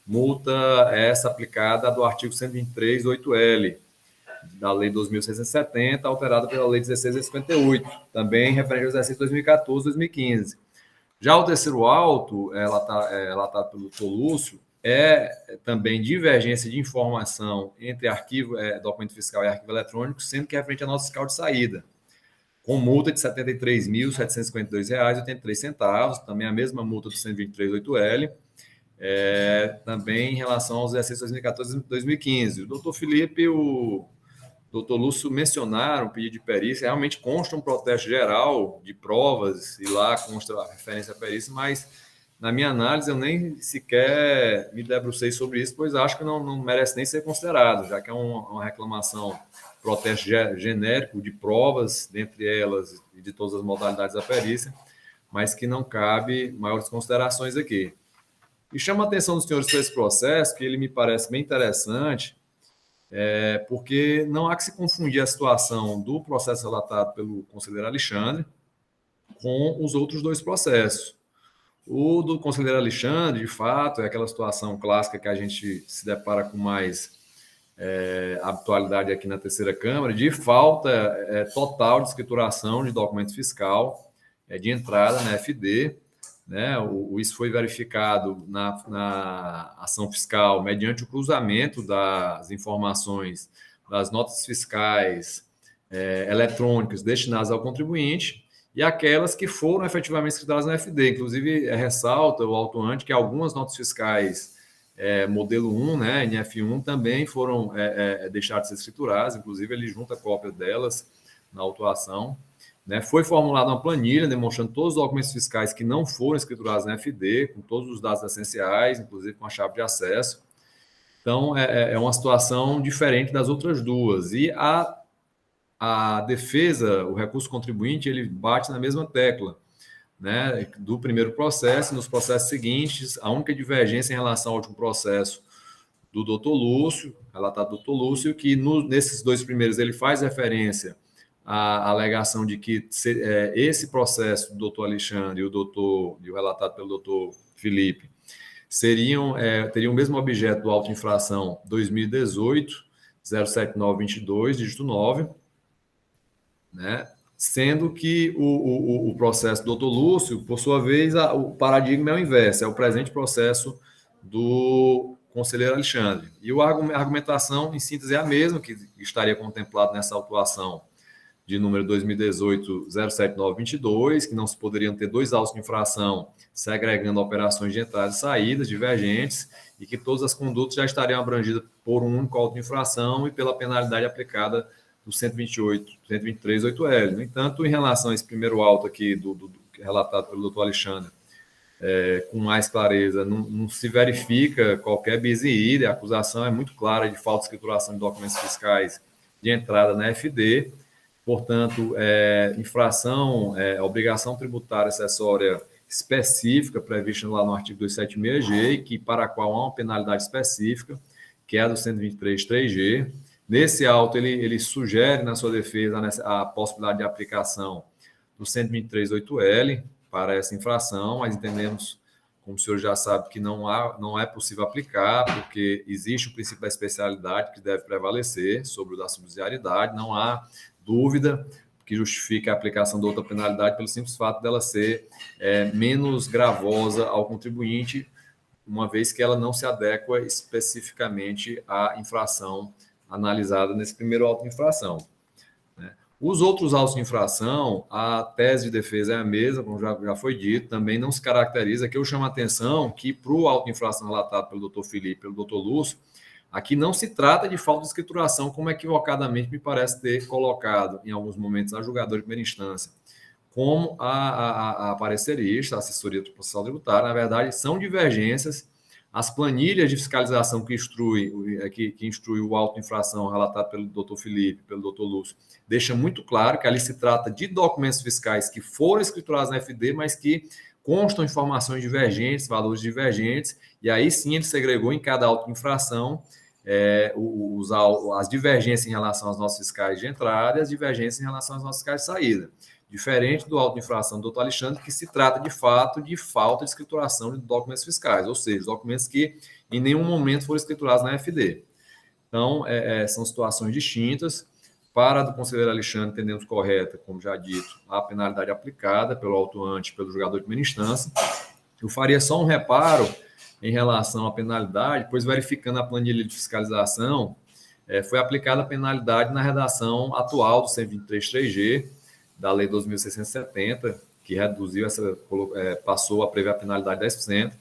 multa essa aplicada do artigo 123.8L, da Lei 2.670, alterada pela Lei 16.58, também referente ao exercício 2014-2015. Já o terceiro auto, relatado pelo doutor Lúcio, também divergência de informação entre arquivo, documento fiscal e arquivo eletrônico, sendo que é referente à nota fiscal de saída, com multa de R$ 73.752,83, também a mesma multa do 123.8L, também em relação aos exercícios 2014 e 2015. O doutor Felipe e o doutor Lúcio mencionaram o pedido de perícia, realmente consta um protesto geral de provas, e lá consta a referência à perícia, mas na minha análise, eu nem sequer me debrucei sobre isso, pois acho que não merece nem ser considerado, já que é uma reclamação, protesto genérico de provas, dentre elas e de todas as modalidades da perícia, mas que não cabe maiores considerações aqui. E chama a atenção dos senhores para esse processo, que ele me parece bem interessante, porque não há que se confundir a situação do processo relatado pelo conselheiro Alexandre com os outros 2 processos. O do conselheiro Alexandre, de fato, é aquela situação clássica que a gente se depara com mais habitualidade aqui na terceira Câmara, de falta total de escrituração de documento fiscal de entrada na FD, né? Isso foi verificado na ação fiscal mediante o cruzamento das informações das notas fiscais eletrônicas destinadas ao contribuinte e aquelas que foram efetivamente escrituradas na FD. Inclusive, ressalta o autuante que algumas notas fiscais modelo 1, né, NF1, também foram deixadas de ser escrituradas, inclusive ele junta cópia delas na autuação. Né? Foi formulada uma planilha demonstrando todos os documentos fiscais que não foram escriturados na FD, com todos os dados essenciais, inclusive com a chave de acesso. Então, é uma situação diferente das outras 2. E a defesa, o recurso contribuinte, ele bate na mesma tecla, né, do primeiro processo. Nos processos seguintes, a única divergência em relação ao último processo do doutor Lúcio, relatado do doutor Lúcio, que nesses dois primeiros ele faz referência à alegação de que esse processo do doutor Alexandre e o relatado pelo doutor Felipe teriam o mesmo objeto do auto de infração 2018, 07922, dígito 9, né? Sendo que o processo do doutor Lúcio, por sua vez, o paradigma é o inverso, é o presente processo do conselheiro Alexandre. E a argumentação, em síntese, é a mesma, que estaria contemplado nessa autuação de número 2018-07922, que não se poderiam ter dois autos de infração segregando operações de entrada e saída divergentes, e que todas as condutas já estariam abrangidas por um único auto de infração e pela penalidade aplicada do 123.8L. No entanto, em relação a esse primeiro auto aqui, relatado pelo doutor Alexandre, com mais clareza, não se verifica qualquer bis in idem, a acusação é muito clara de falta de escrituração de documentos fiscais de entrada na FD, portanto, infração, obrigação tributária acessória específica prevista lá no artigo 276G, para a qual há uma penalidade específica, que é a do 123.3G. Nesse auto, ele sugere na sua defesa a possibilidade de aplicação do 123.8L para essa infração, mas entendemos, como o senhor já sabe, que não é possível aplicar, porque existe o princípio da especialidade que deve prevalecer sobre o da subsidiariedade, não há dúvida que justifique a aplicação de outra penalidade pelo simples fato dela ser menos gravosa ao contribuinte, uma vez que ela não se adequa especificamente à infração analisada nesse primeiro auto de infração. Os outros autos de infração, a tese de defesa é a mesma, como já foi dito, também não se caracteriza. Aqui eu chamo a atenção que, para o auto de infração relatado pelo doutor Felipe e pelo doutor Lúcio, aqui não se trata de falta de escrituração, como equivocadamente me parece ter colocado, em alguns momentos, a julgadora de primeira instância, como a parecerista, a assessoria processual tributária. Na verdade, são divergências. As planilhas de fiscalização que instrui o auto de infração relatado pelo doutor Felipe, pelo doutor Lúcio, deixa muito claro que ali se trata de documentos fiscais que foram escriturados na FD, mas que constam informações divergentes, valores divergentes, e aí sim ele segregou em cada auto de infração as divergências em relação aos nossos fiscais de entrada e as divergências em relação aos nossos fiscais de saída. Diferente do auto de infração do doutor Alexandre, que se trata de fato de falta de escrituração de documentos fiscais, ou seja, documentos que em nenhum momento foram escriturados na FD. Então, são situações distintas. Para a do conselheiro Alexandre, entendemos correta, como já dito, a penalidade aplicada pelo autuante, pelo julgador de primeira instância. Eu faria só um reparo em relação à penalidade, pois verificando a planilha de fiscalização, foi aplicada a penalidade na redação atual do 123.3G, da Lei 2.670, que reduziu passou a prever a penalidade de 10%,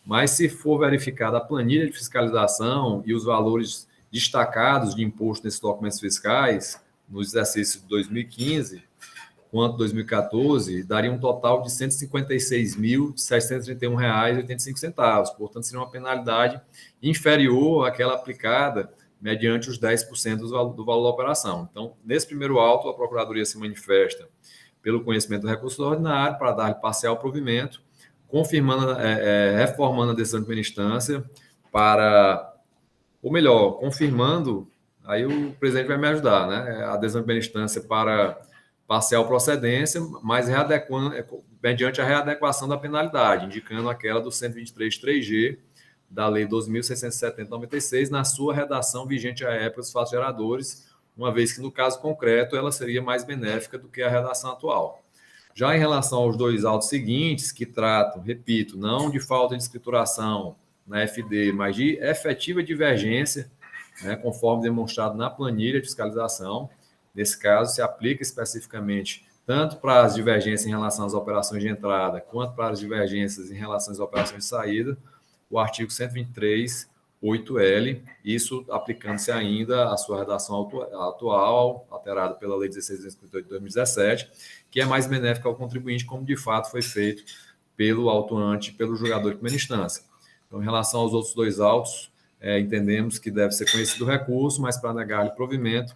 mas se for verificada a planilha de fiscalização e os valores destacados de imposto nesses documentos fiscais, nos exercícios de 2015 quanto 2014, daria um total de R$ 156.731,85. Portanto, seria uma penalidade inferior àquela aplicada mediante os 10% do valor da operação. Então, nesse primeiro auto, a Procuradoria se manifesta pelo conhecimento do recurso ordinário para dar-lhe parcial provimento, reformando a decisão de primeira instância confirmando, aí o presidente vai me ajudar, né? A decisão de primeira instância para parcial procedência, mas mediante a readequação da penalidade, indicando aquela do 123.3G da Lei 2.670/96, na sua redação vigente à época dos fatos geradores, uma vez que, no caso concreto, ela seria mais benéfica do que a redação atual. Já em relação aos dois autos seguintes, que tratam, repito, não de falta de escrituração na FD, mas de efetiva divergência, né, conforme demonstrado na planilha de fiscalização, nesse caso, se aplica especificamente tanto para as divergências em relação às operações de entrada, quanto para as divergências em relação às operações de saída, o artigo 123.8L, isso aplicando-se ainda à sua redação atual, alterada pela Lei 16.258 de 2017, que é mais benéfica ao contribuinte, como de fato foi feito pelo autuante e pelo julgador de primeira instância. Então, em relação aos outros dois autos, entendemos que deve ser conhecido o recurso, mas para negar-lhe provimento,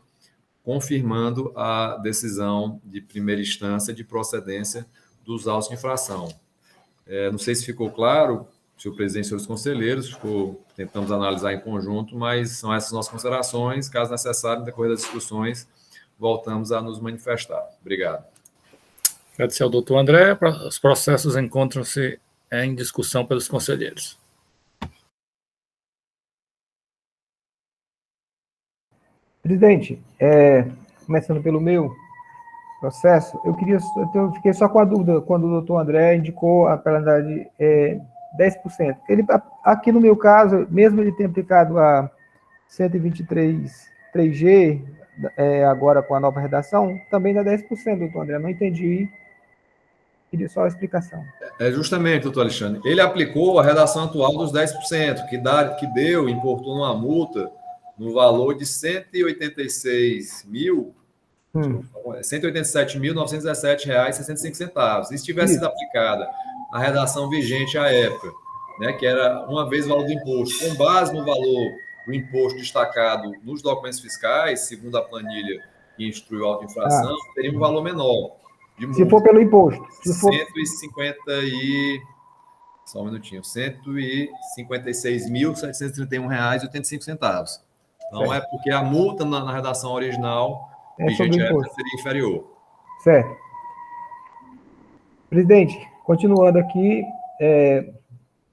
confirmando a decisão de primeira instância de procedência dos autos de infração. Não sei se ficou claro, senhor presidente e senhores conselheiros, tentamos analisar em conjunto, mas são essas nossas considerações. Caso necessário, no decorrer das discussões, voltamos a nos manifestar. Obrigado. Agradecer ao doutor André. Os processos encontram-se em discussão pelos conselheiros. Presidente, começando pelo meu processo, eu fiquei só com a dúvida quando o doutor André indicou a penalidade 10%. Ele, aqui no meu caso, mesmo ele tendo aplicado a 123.3G, agora com a nova redação, também dá 10%, doutor André. Não entendi. Queria só a explicação. Justamente, doutor Alexandre. Ele aplicou a redação atual dos 10%, que importou uma multa no valor de R$ 187.917,65. Se tivesse sido aplicada a redação vigente à época, né, que era uma vez o valor do imposto, com base no valor do imposto destacado nos documentos fiscais, segundo a planilha que instrui o auto de infração, teria um valor menor. Se for pelo imposto. Só um minutinho. R$ 156.731,85. Então, é porque a multa na redação original vigente à época seria inferior. Certo. Presidente, continuando aqui,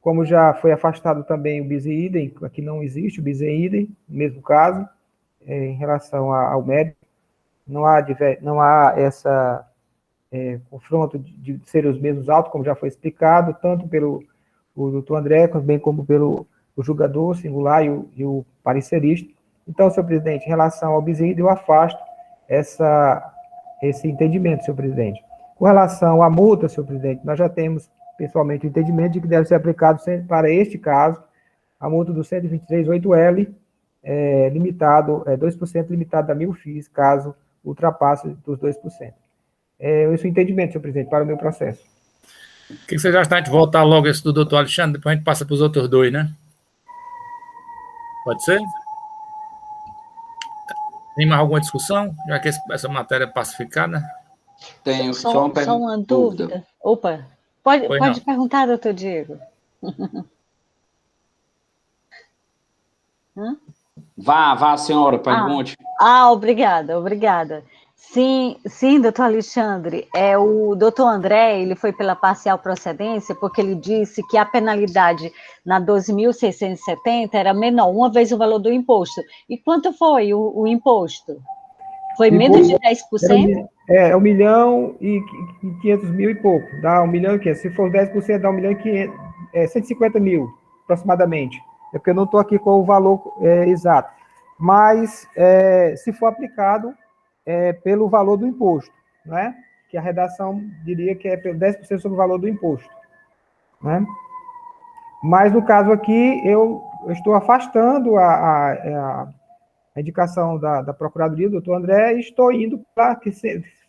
como já foi afastado também o bis e idem, aqui não existe o bis e idem, no mesmo caso, em relação ao mérito, não há essa confronto de ser os mesmos autos, como já foi explicado, tanto pelo doutor André, bem como pelo julgador singular e o parecerista. Então, senhor presidente, em relação ao bis e idem, eu afasto esse entendimento, senhor presidente. Com relação à multa, senhor presidente, nós já temos, pessoalmente, o entendimento de que deve ser aplicado para este caso a multa do 123.8L, limitado, 2% limitado a 1.000 FIIs, caso ultrapasse dos 2%. Esse é o entendimento, senhor presidente, para o meu processo. O que você já está? A gente voltar logo esse do doutor Alexandre, depois a gente passa para os outros dois, né? Pode ser? Tem mais alguma discussão? Já que essa matéria é pacificada? Tenho só uma dúvida. Opa, pode perguntar, doutor Diego. Vá, senhora, pergunte. Obrigada. Sim, doutor Alexandre, o doutor André, ele foi pela parcial procedência, porque ele disse que a penalidade na 12.670 era menor, uma vez o valor do imposto. E quanto foi o imposto? Foi menos de 10%? 1.500.000 e pouco, dá 1.500.000, se for 10% dá 1.500.000, 150.000, aproximadamente, porque eu não estou aqui com o valor exato, mas se for aplicado pelo valor do imposto, né? Que a redação diria que é 10% sobre o valor do imposto, né? Mas no caso aqui, eu estou afastando a indicação da Procuradoria, do doutor André, e estou indo para que,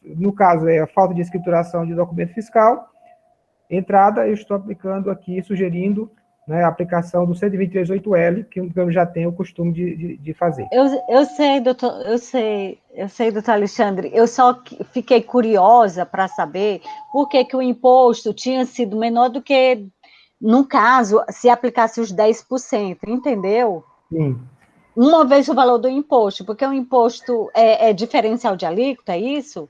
no caso, a falta de escrituração de documento fiscal, entrada, eu estou aplicando aqui, sugerindo, né, a aplicação do 123.8L, que eu já tenho o costume de fazer. Eu sei, doutor Alexandre, eu só fiquei curiosa para saber por que o imposto tinha sido menor do que, no caso, se aplicasse os 10%, entendeu? Sim. Uma vez o valor do imposto, porque o imposto é diferencial de alíquota, é isso?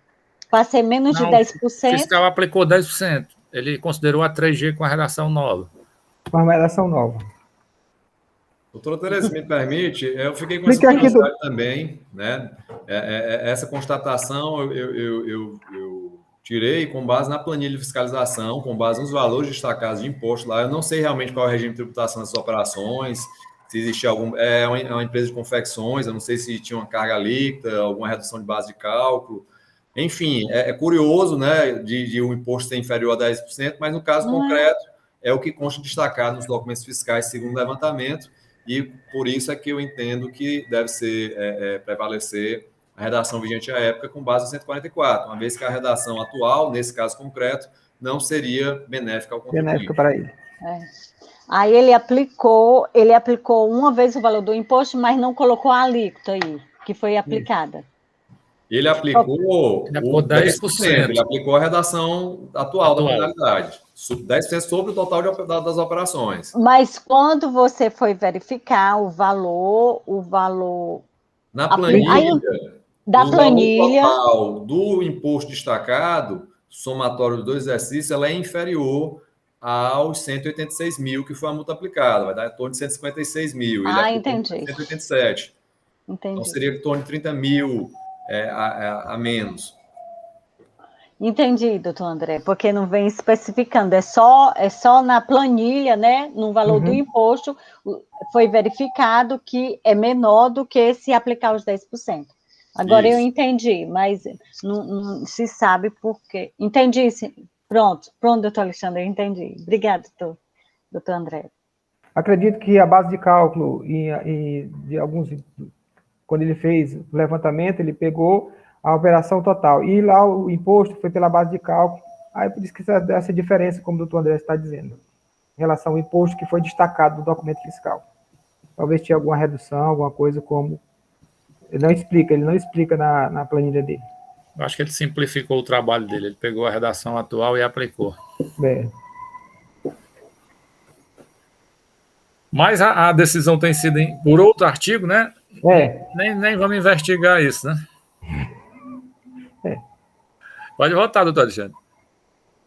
Para ser menos de 10%? O fiscal aplicou 10%. Ele considerou a 3G com a redação nova. Com a redação nova. Doutora Tereza, me permite, eu fiquei com essa curiosidade também, né? Essa constatação eu tirei com base na planilha de fiscalização, com base nos valores destacados de imposto lá. Eu não sei realmente qual é o regime de tributação dessas operações, se existe algum... É uma empresa de confecções, eu não sei se tinha uma carga líquida, alguma redução de base de cálculo. Enfim, é curioso, né, de o imposto ser inferior a 10%, mas no caso concreto é o que consta destacado nos documentos fiscais, segundo o levantamento, e por isso é que eu entendo que deve ser prevalecer a redação vigente à época com base no 144, uma vez que a redação atual, nesse caso concreto, não seria benéfica ao contribuinte. Benéfica para ele. Aí ele aplicou uma vez o valor do imposto, mas não colocou a alíquota aí, que foi aplicada. Ele aplicou 10%. Ele aplicou a redação atual da penalidade. 10% sobre o total das operações. Mas quando você foi verificar o valor na planilha, da planilha, o valor total do imposto destacado, somatório dos 2 exercícios, ela é inferior aos 186 mil que foi a multa aplicada, vai dar em torno de 156 mil. Entendi. 187. Entendi. Então seria em torno de 30 mil a menos. Entendi, doutor André, porque não vem especificando, é só na planilha, né, no valor do imposto, foi verificado que é menor do que se aplicar os 10%. Agora eu entendi, mas não se sabe por quê. Entendi, sim. Pronto, doutor Alexandre, eu entendi. Obrigada, doutor André. Acredito que a base de cálculo de alguns, quando ele fez o levantamento, ele pegou a operação total. E lá o imposto foi pela base de cálculo. Aí por isso que essa diferença, como o doutor André está dizendo, em relação ao imposto que foi destacado do documento fiscal. Talvez tinha alguma redução, alguma coisa como... Ele não explica na planilha dele. Eu acho que ele simplificou o trabalho dele. Ele pegou a redação atual e aplicou. Mas a decisão tem sido por outro artigo, né? Nem vamos investigar isso, né? Pode votar, doutor Alexandre.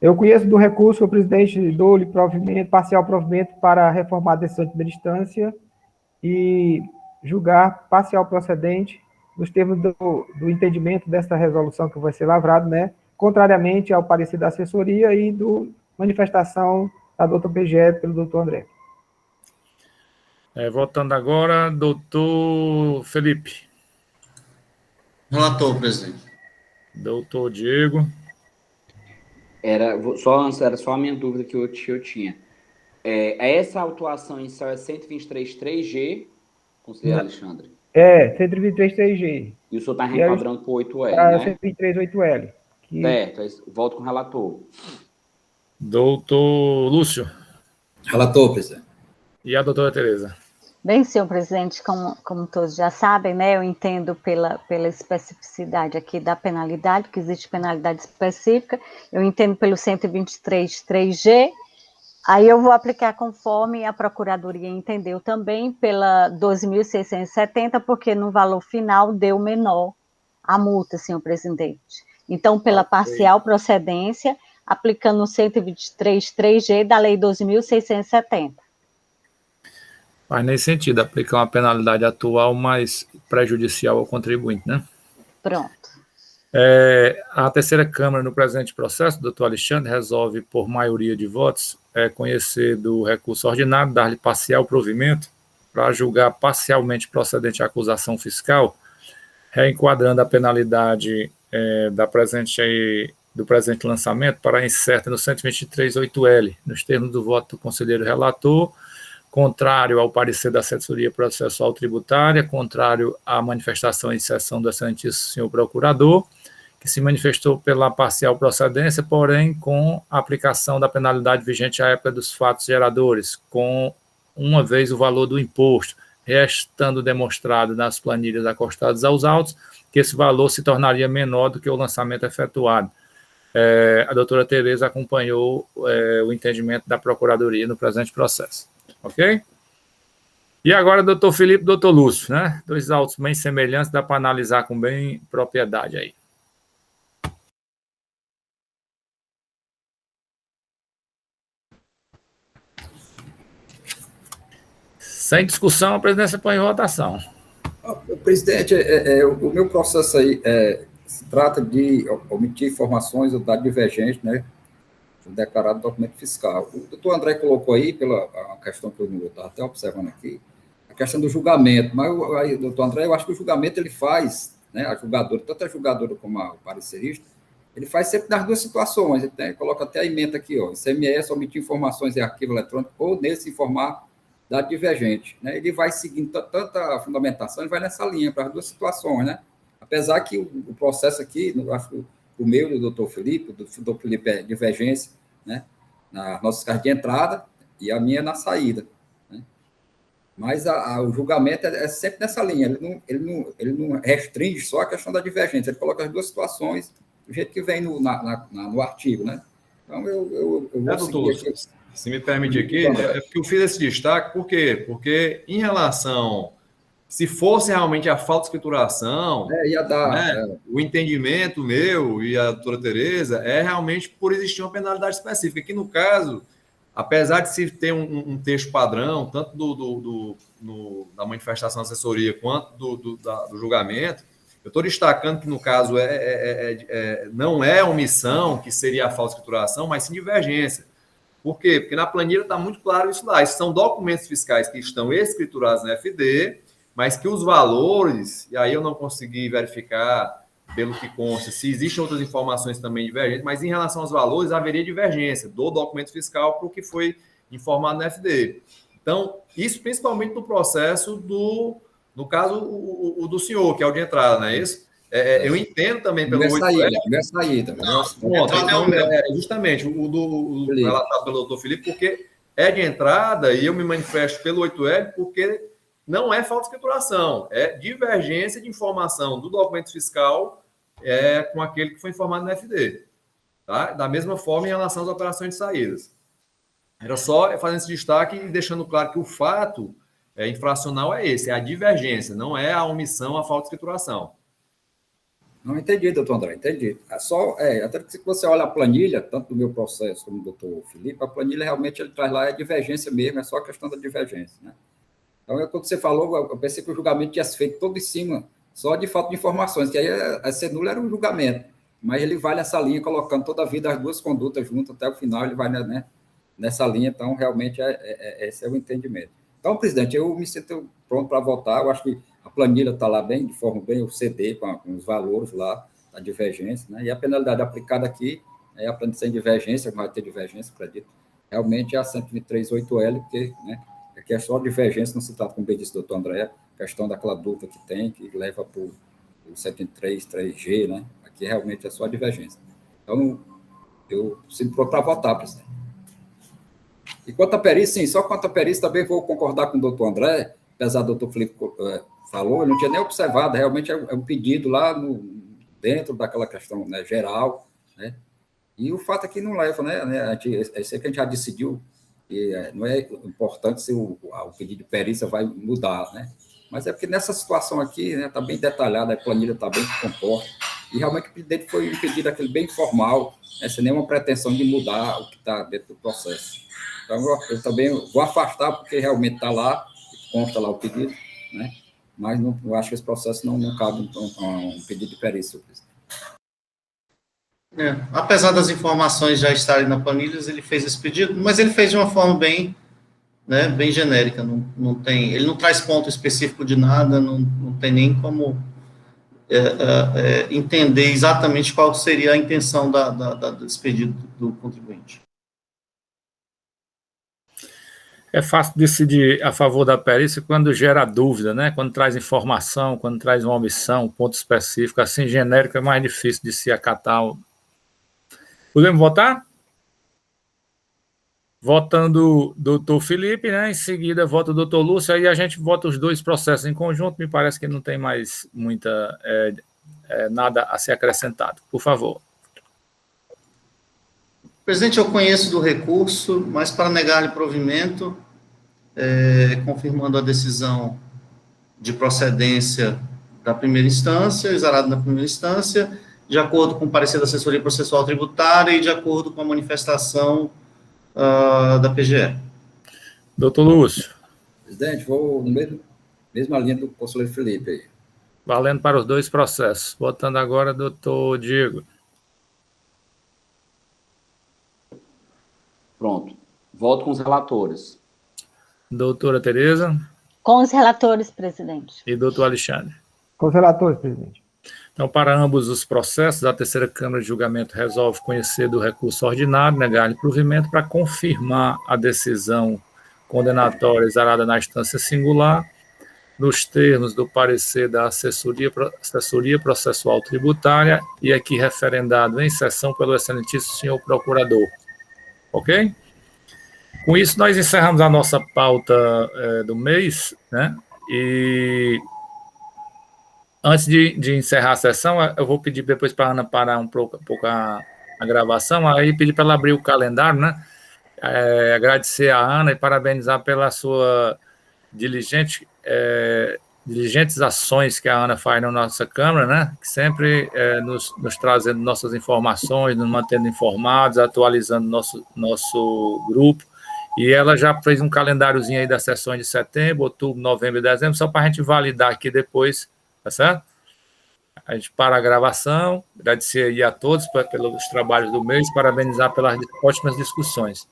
Eu conheço do recurso, o presidente dou-lhe provimento, parcial provimento para reformar a decisão de primeira instância e julgar parcial procedente nos termos do entendimento desta resolução que vai ser lavrado, né? Contrariamente ao parecer da assessoria e do manifestação da doutor PGE pelo doutor André. Votando agora, doutor Felipe. Relator, presidente. Doutor Diego. Era só a minha dúvida que eu tinha. Essa autuação inicial é 123.3G, conselheiro Alexandre? 123.3G. E o senhor está reenquadrando para o 8L, né? 123.8L. Certo, volto com o relator. Doutor Lúcio. Relator, presidente. E a doutora Tereza. Bem, senhor presidente, como todos já sabem, né, eu entendo pela especificidade aqui da penalidade, que existe penalidade específica, eu entendo pelo 123.3G, aí eu vou aplicar conforme a Procuradoria entendeu também, pela 12.670, porque no valor final deu menor a multa, senhor presidente. Então, pela parcial procedência, aplicando o 123.3G da Lei 12.670. Faz nesse sentido, aplicar uma penalidade atual mais prejudicial ao contribuinte, né? Pronto. A terceira Câmara, no presente processo, doutor Alexandre, resolve, por maioria de votos, conhecer do recurso ordinário, dar-lhe parcial provimento para julgar parcialmente procedente a acusação fiscal, reenquadrando a penalidade do presente lançamento para incerta no 123.8L, nos termos do voto do conselheiro relator, contrário ao parecer da assessoria processual tributária, contrário à manifestação em sessão do excelentíssimo senhor procurador, que se manifestou pela parcial procedência, porém com a aplicação da penalidade vigente à época dos fatos geradores, com uma vez o valor do imposto, restando demonstrado nas planilhas acostadas aos autos, que esse valor se tornaria menor do que o lançamento efetuado. A doutora Tereza acompanhou o entendimento da Procuradoria no presente processo. Ok? E agora, doutor Felipe e doutor Lúcio, né? Dois autos bem semelhantes, dá para analisar com bem propriedade aí. Sem discussão, a presidência põe em votação. Presidente, o meu processo aí se trata de omitir informações ou dar divergente, né? Declarado no documento fiscal. O doutor André colocou aí, pela questão que eu estava até observando aqui, a questão do julgamento, mas aí, doutor André, eu acho que o julgamento ele faz, né, a julgadora, tanto a julgadora como o parecerista, ele faz sempre nas duas situações, ele coloca até a ementa aqui, ó, ICMS, omitir informações em arquivo eletrônico, ou nesse informar da divergente, né, ele vai seguindo tanta a fundamentação, ele vai nessa linha para as duas situações, né, apesar que o processo aqui, eu acho que o meu do doutor Felipe é divergência, né, nas nossas cartas de entrada, e a minha na saída. Né? Mas o julgamento é sempre nessa linha, ele não restringe só a questão da divergência, ele coloca as duas situações do jeito que vem no artigo, né? Então, eu vou doutor, seguir aqui. Se me permite aqui, é porque eu fiz esse destaque, por quê? Porque em relação, se fosse realmente a falta de escrituração, ia dar, o entendimento meu e a doutora Tereza é realmente por existir uma penalidade específica. Aqui no caso, apesar de se ter um texto padrão, tanto da manifestação da assessoria quanto do julgamento, eu estou destacando que, no caso, não é omissão, que seria a falta de escrituração, mas sim divergência. Por quê? Porque na planilha está muito claro isso lá. Esses são documentos fiscais que estão escriturados na FD, mas que os valores, e aí eu não consegui verificar, pelo que consta, se existem outras informações também divergentes, mas em relação aos valores, haveria divergência do documento fiscal para o que foi informado na FD. Então, isso principalmente no processo no caso, o do senhor, que é o de entrada, não é isso? Eu entendo também pelo 8L. Justamente, o relatado pelo doutor Felipe, porque é de entrada e eu me manifesto pelo 8L porque não é falta de escrituração, é divergência de informação do documento fiscal com aquele que foi informado na FD. Tá? Da mesma forma em relação às operações de saídas. Era só fazendo esse destaque e deixando claro que o fato infracional é esse, é a divergência, não é a omissão, a falta de escrituração. Não entendi, doutor André, entendi. Até que você olha a planilha, tanto do meu processo como do doutor Felipe, a planilha realmente ele traz lá a divergência mesmo, é só a questão da divergência, né? Então, quando você falou, eu pensei que o julgamento tinha sido feito todo em cima, só de falta de informações, que aí a ser nulo era um julgamento, mas ele vai nessa linha, colocando toda a vida as duas condutas juntas até o final, ele vai, né, nessa linha, então, realmente, esse é o entendimento. Então, presidente, eu me sinto pronto para votar, eu acho que a planilha está lá bem, de forma bem, o CD com os valores lá, a divergência, né? E a penalidade aplicada aqui é a planilha sem divergência, vai ter divergência, acredito, realmente é a 123.8L, porque, né, aqui é só divergência, não se trata, como bem disse o doutor André, questão daquela dúvida que tem, que leva para o 103.3G, né? Aqui realmente é só a divergência. Então, eu sinto pronto para votar, presidente. E quanto à perícia, sim, só quanto à perícia, também vou concordar com o doutor André, apesar do doutor Felipe falou, eu não tinha nem observado, realmente é um pedido lá dentro daquela questão, né, geral, né? E o fato é que não leva, né? Eu sei que a gente já decidiu, e não é importante se o pedido de perícia vai mudar, né? Mas é porque nessa situação aqui, né, está bem detalhada, a planilha está bem composta, e realmente o pedido foi um pedido aquele bem formal, né, sem nenhuma pretensão de mudar o que está dentro do processo. Então, eu também vou afastar, porque realmente está lá, consta lá o pedido, né? Mas não, eu acho que esse processo não cabe um pedido de perícia. Apesar das informações já estarem na planilha, ele fez esse pedido, mas ele fez de uma forma bem, né, bem genérica, ele não traz ponto específico de nada, não tem nem como entender exatamente qual seria a intenção desse pedido do contribuinte. É fácil decidir a favor da perícia quando gera dúvida, né? Quando traz informação, quando traz uma omissão, um ponto específico, assim, genérico, é mais difícil de se acatar. Podemos votar? Votando o doutor Felipe, né? Em seguida, vota o doutor Lúcio, aí a gente vota os dois processos em conjunto, me parece que não tem mais nada a ser acrescentado. Por favor. Presidente, eu conheço do recurso, mas para negar-lhe provimento, confirmando a decisão de procedência da primeira instância, exarada na primeira instância, de acordo com o parecer da assessoria processual tributária e de acordo com a manifestação da PGE. Doutor Lúcio. Presidente, vou no mesma linha do conselheiro Felipe aí. Valendo para os dois processos. Votando agora, doutor Diego. Pronto. Voto com os relatores. Doutora Tereza. Com os relatores, presidente. E doutor Alexandre. Com os relatores, presidente. Então, para ambos os processos, a terceira Câmara de Julgamento resolve conhecer do recurso ordinário, negar-lhe provimento para confirmar a decisão condenatória exarada na instância singular, nos termos do parecer da assessoria processual tributária e aqui referendado em sessão pelo excelentíssimo senhor procurador. Ok? Com isso, nós encerramos a nossa pauta do mês, né? E antes de encerrar a sessão, eu vou pedir depois para a Ana parar um pouco a gravação, aí pedir para ela abrir o calendário, né? Agradecer a Ana e parabenizar pela sua diligentes ações que a Ana faz na nossa Câmara, né? Que sempre nos trazendo nossas informações, nos mantendo informados, atualizando nosso grupo. E ela já fez um calendáriozinho aí das sessões de setembro, outubro, novembro e dezembro, só para a gente validar aqui depois, tá certo? A gente para a gravação, agradecer aí a todos pelos trabalhos do mês, parabenizar pelas ótimas discussões.